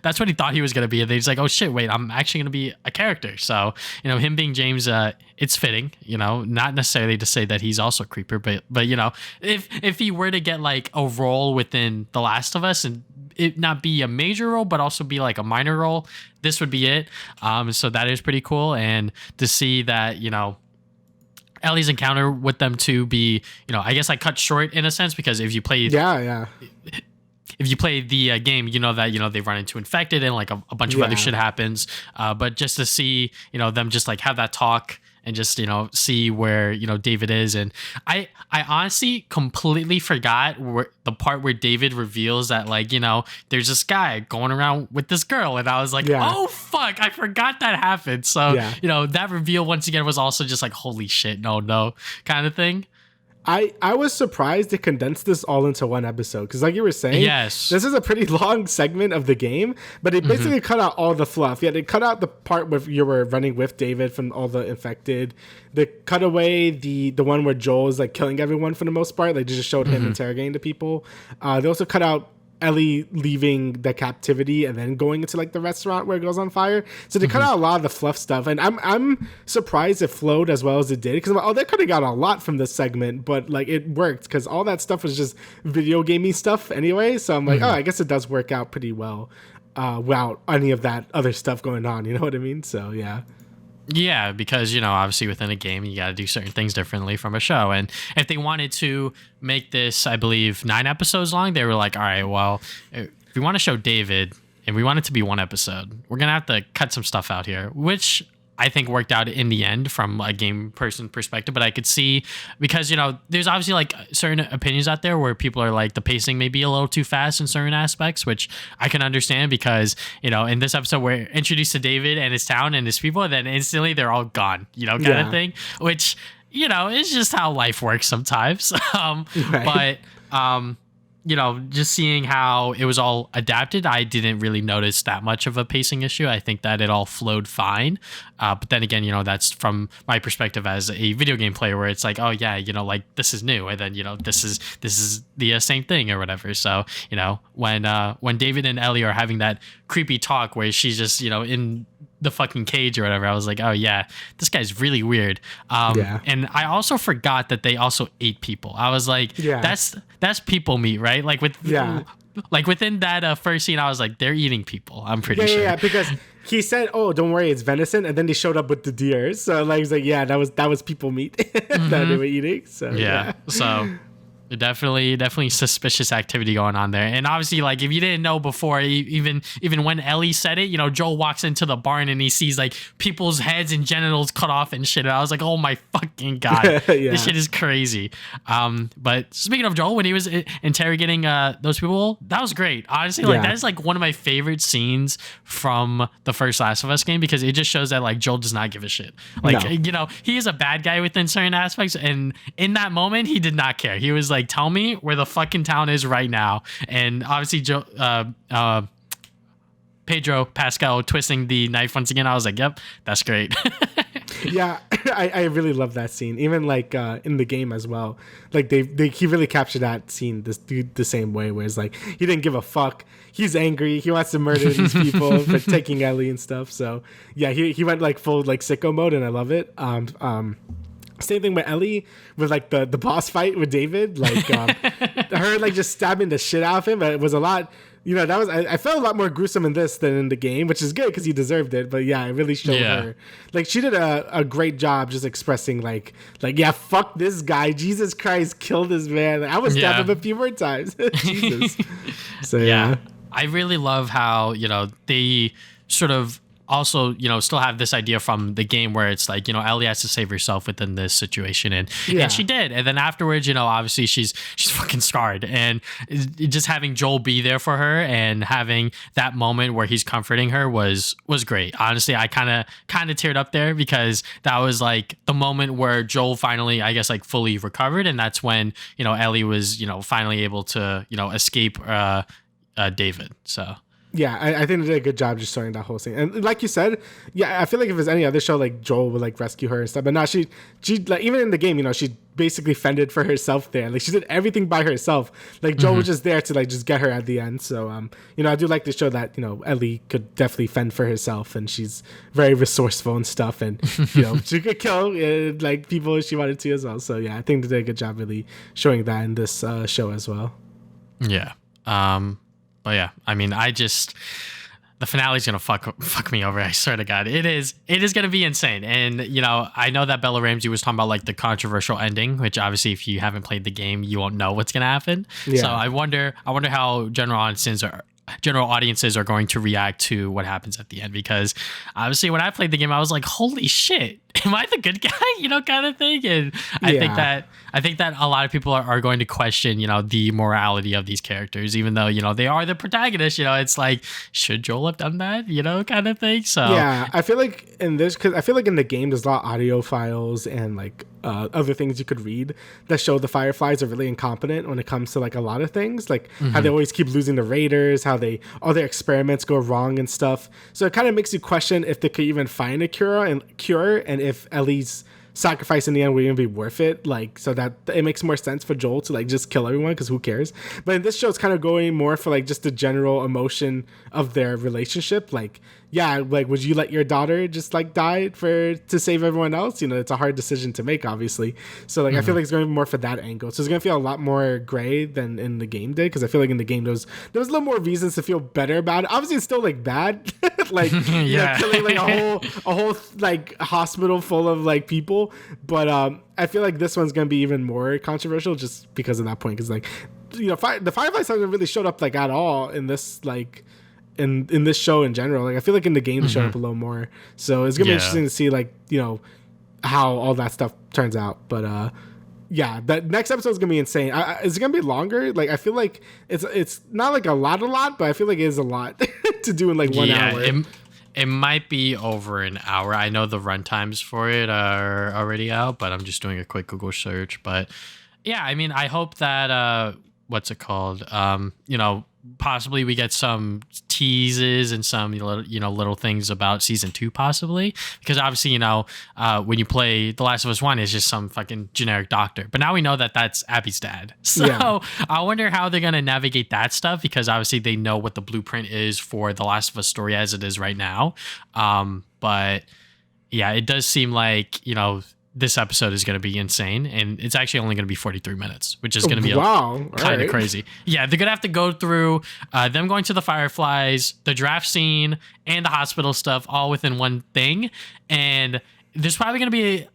That's what he thought he was going to be. And then he's like, oh shit, wait, I'm actually going to be a character. So, him being James, it's fitting, not necessarily to say that he's also a creeper, but if he were to get like a role within The Last of Us and it not be a major role, but also be like a minor role, this would be it. So that is pretty cool. And to see that, Ellie's encounter with them to be, I guess I cut short in a sense because if you play, if you play the game, that they run into infected and like a bunch of other shit happens. But just to see them just like have that talk and just see where David is, and I honestly completely forgot the part where David reveals that like there's this guy going around with this girl, and I was like, oh fuck, I forgot that happened. So that reveal once again was also just like, holy shit, no kind of thing. I was surprised to condense this all into one episode because, like you were saying, this is a pretty long segment of the game, but it basically cut out all the fluff. Yeah, they cut out the part where you were running with David from all the infected. They cut away the one where Joel is like killing everyone for the most part. Like they just showed him interrogating the people. They also cut out Ellie leaving the captivity and then going into like the restaurant where it goes on fire. So they cut out a lot of the fluff stuff, and I'm surprised it flowed as well as it did because I'm like, oh, they could have got a lot from this segment, but like it worked because all that stuff was just video gamey stuff anyway. So I'm like, oh, I guess it does work out pretty well without any of that other stuff going on. You know what I mean? So yeah. Yeah, because, obviously within a game, you got to do certain things differently from a show. And if they wanted to make this, I believe, 9 episodes long, they were like, all right, well, if we want to show David and we want it to be 1 episode, we're going to have to cut some stuff out here, which I think worked out in the end from a game person perspective. But I could see, because, there's obviously like certain opinions out there where people are like the pacing may be a little too fast in certain aspects, which I can understand because, in this episode we're introduced to David and his town and his people, and then instantly they're all gone, kind of thing, which, is just how life works sometimes. But, just seeing how it was all adapted, I didn't really notice that much of a pacing issue. I think that it all flowed fine. But then again, that's from my perspective as a video game player where it's like, oh yeah, like this is new. And then, this is the same thing or whatever. So, when David and Ellie are having that creepy talk where she's just, in the fucking cage or whatever, I was like, oh yeah, this guy's really weird. And I also forgot that they also ate people. I was like, that's people meat, right? Like within that first scene, I was like, they're eating people. I'm pretty sure. Yeah, because he said, oh, don't worry, it's venison, and then they showed up with the deer. So like, he's like, yeah, that was people meat that they were eating. So so definitely suspicious activity going on there. And obviously, like, if you didn't know before, even when Ellie said it, Joel walks into the barn and he sees like people's heads and genitals cut off and shit. And I was like, oh my fucking god, this shit is crazy. But speaking of Joel, when he was interrogating those people, that was great. Honestly, like that is like one of my favorite scenes from the first Last of Us game because it just shows that like Joel does not give a shit. Like he is a bad guy within certain aspects, and in that moment he did not care. He was like, tell me where the fucking town is right now. And obviously Pedro Pascal twisting the knife once again, I was like, yep, that's great. Yeah, I really love that scene. Even like in the game as well. Like he really captured that scene the same way, where it's like he didn't give a fuck. He's angry. He wants to murder these people for taking Ellie and stuff. So yeah, he went like full like sicko mode, and I love it. Same thing with Ellie with like the boss fight with David, like her like just stabbing the shit out of him. But it was a lot, that was I felt a lot more gruesome in this than in the game, which is good because he deserved it. But yeah, it really showed her. Like she did a great job just expressing like yeah, fuck this guy, Jesus Christ, kill this man. Like, I would stab him a few more times. Jesus. So yeah, I really love how they sort of also, still have this idea from the game where it's like, Ellie has to save herself within this situation, and she did. And then afterwards, obviously she's fucking scarred, and just having Joel be there for her and having that moment where he's comforting her was great. Honestly, I kind of teared up there because that was like the moment where Joel finally, I guess, like fully recovered, and that's when Ellie was finally able to escape David. So yeah, I think they did a good job just showing that whole scene. And like you said, yeah, I feel like if it's any other show, like Joel would like rescue her and stuff. But now she like, even in the game, she basically fended for herself there. Like she did everything by herself. Like Joel was just there to like just get her at the end. So I do like to show that Ellie could definitely fend for herself, and she's very resourceful and stuff. And she could kill like people she wanted to as well. So yeah, I think they did a good job really showing that in this show as well. Yeah. But yeah, I mean, the finale's gonna fuck me over. I swear to God, it is gonna be insane. And I know that Bella Ramsey was talking about like the controversial ending, which obviously if you haven't played the game, you won't know what's gonna happen. Yeah. So I wonder how general audiences are going to react to what happens at the end, because obviously when I played the game, I was like, holy shit, am I the good guy? Kind of thing. And I think that a lot of people are going to question, the morality of these characters, even though, they are the protagonists. It's like, should Joel have done that? Kind of thing. So yeah, I feel like in this, because I feel like in the game there's a lot of audio files and like other things you could read that show the Fireflies are really incompetent when it comes to like a lot of things, like how they always keep losing the Raiders, how all their experiments go wrong and stuff. So it kind of makes you question if they could even find a cure, and if Ellie's sacrifice in the end would even be worth it, like, so that it makes more sense for Joel to like just kill everyone, because who cares. But in this show it's kind of going more for like just the general emotion of their relationship. Like, yeah, like, would you let your daughter just like die to save everyone else? It's a hard decision to make, obviously. So like I feel like it's going to be more for that angle. So it's going to feel a lot more gray than in the game did, because I feel like in the game there was a little more reasons to feel better about it. Obviously it's still like bad, like killing like a whole like hospital full of like people. But I feel like this one's going to be even more controversial just because of that point, because like the Fireflies haven't really showed up like at all in this like in this show in general. Like I feel like in the game they showed up a little more, so it's gonna be interesting to see like how all that stuff turns out. But yeah, that next episode is gonna be insane. Is it gonna be longer? Like I feel like it's not like a lot, but I feel like it is a lot to do in like 1 hour. It might be over an hour. I know the runtimes for it are already out, but I'm just doing a quick Google search. But yeah, I mean, I hope that what's it called? Possibly we get some teases and some little things about season 2, possibly, because obviously when you play The Last of Us 1, it's just some fucking generic doctor, but now we know that that's Abby's dad. So I wonder how they're gonna navigate that stuff, because obviously they know what the blueprint is for The Last of Us story as it is right now. But yeah, it does seem like this episode is going to be insane, and it's actually only going to be 43 minutes, which is going to be kind of crazy. Yeah, they're going to have to go through them going to the Fireflies, the draft scene, and the hospital stuff all within one thing. And there's probably going to be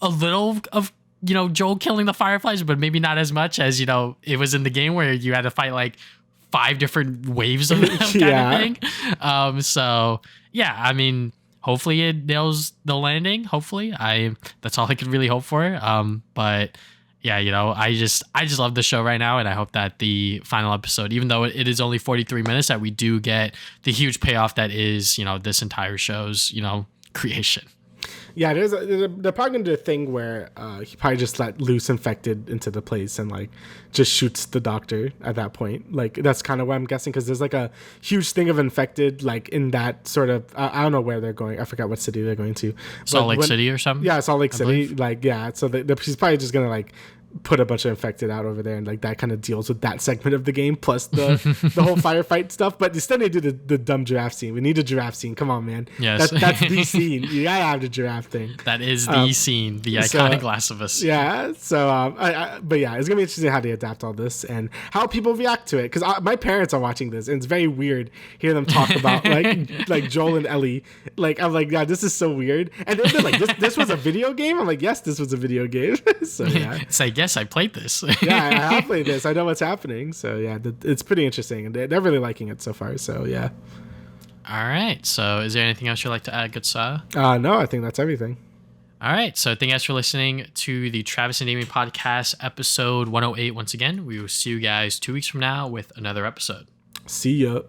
a little of Joel killing the Fireflies, but maybe not as much as it was in the game, where you had to fight like 5 different waves of them kind of thing. So yeah, I mean, hopefully it nails the landing. Hopefully, that's all I could really hope for. But yeah, I just love the show right now, and I hope that the final episode, even though it is only 43 minutes, that we do get the huge payoff that is this entire show's creation. Yeah, they're probably gonna do a thing where he probably just let loose infected into the place and like just shoots the doctor at that point. Like that's kind of what I'm guessing, because there's like a huge thing of infected like in that sort of I don't know where they're going. I forgot what city they're going to. Salt Lake City or something. Yeah, Salt Lake City. Like yeah, so he's probably just gonna like put a bunch of infected out over there, and like that kind of deals with that segment of the game plus the whole firefight stuff. But instead they do the dumb giraffe scene. We need a giraffe scene. Come on, man. Yes, that's the scene. You gotta have the giraffe thing. That is the scene, the iconic Last of Us. Yeah. So but yeah, it's gonna be interesting how they adapt all this and how people react to it, because my parents are watching this, and it's very weird hearing them talk about like Joel and Ellie. Like I'm like, God, this is so weird. And they're like, this was a video game. I'm like, yes, this was a video game. So yeah, it's like, yes, I played this. Yeah, I have played this. I know what's happening. So yeah, it's pretty interesting, and they're really liking it so far. So yeah. All right. So is there anything else you'd like to add, good sir? No, I think that's everything. All right. So thank you guys for listening to the Travis and Damian podcast, episode 108. Once again, we will see you guys 2 weeks from now with another episode. See ya.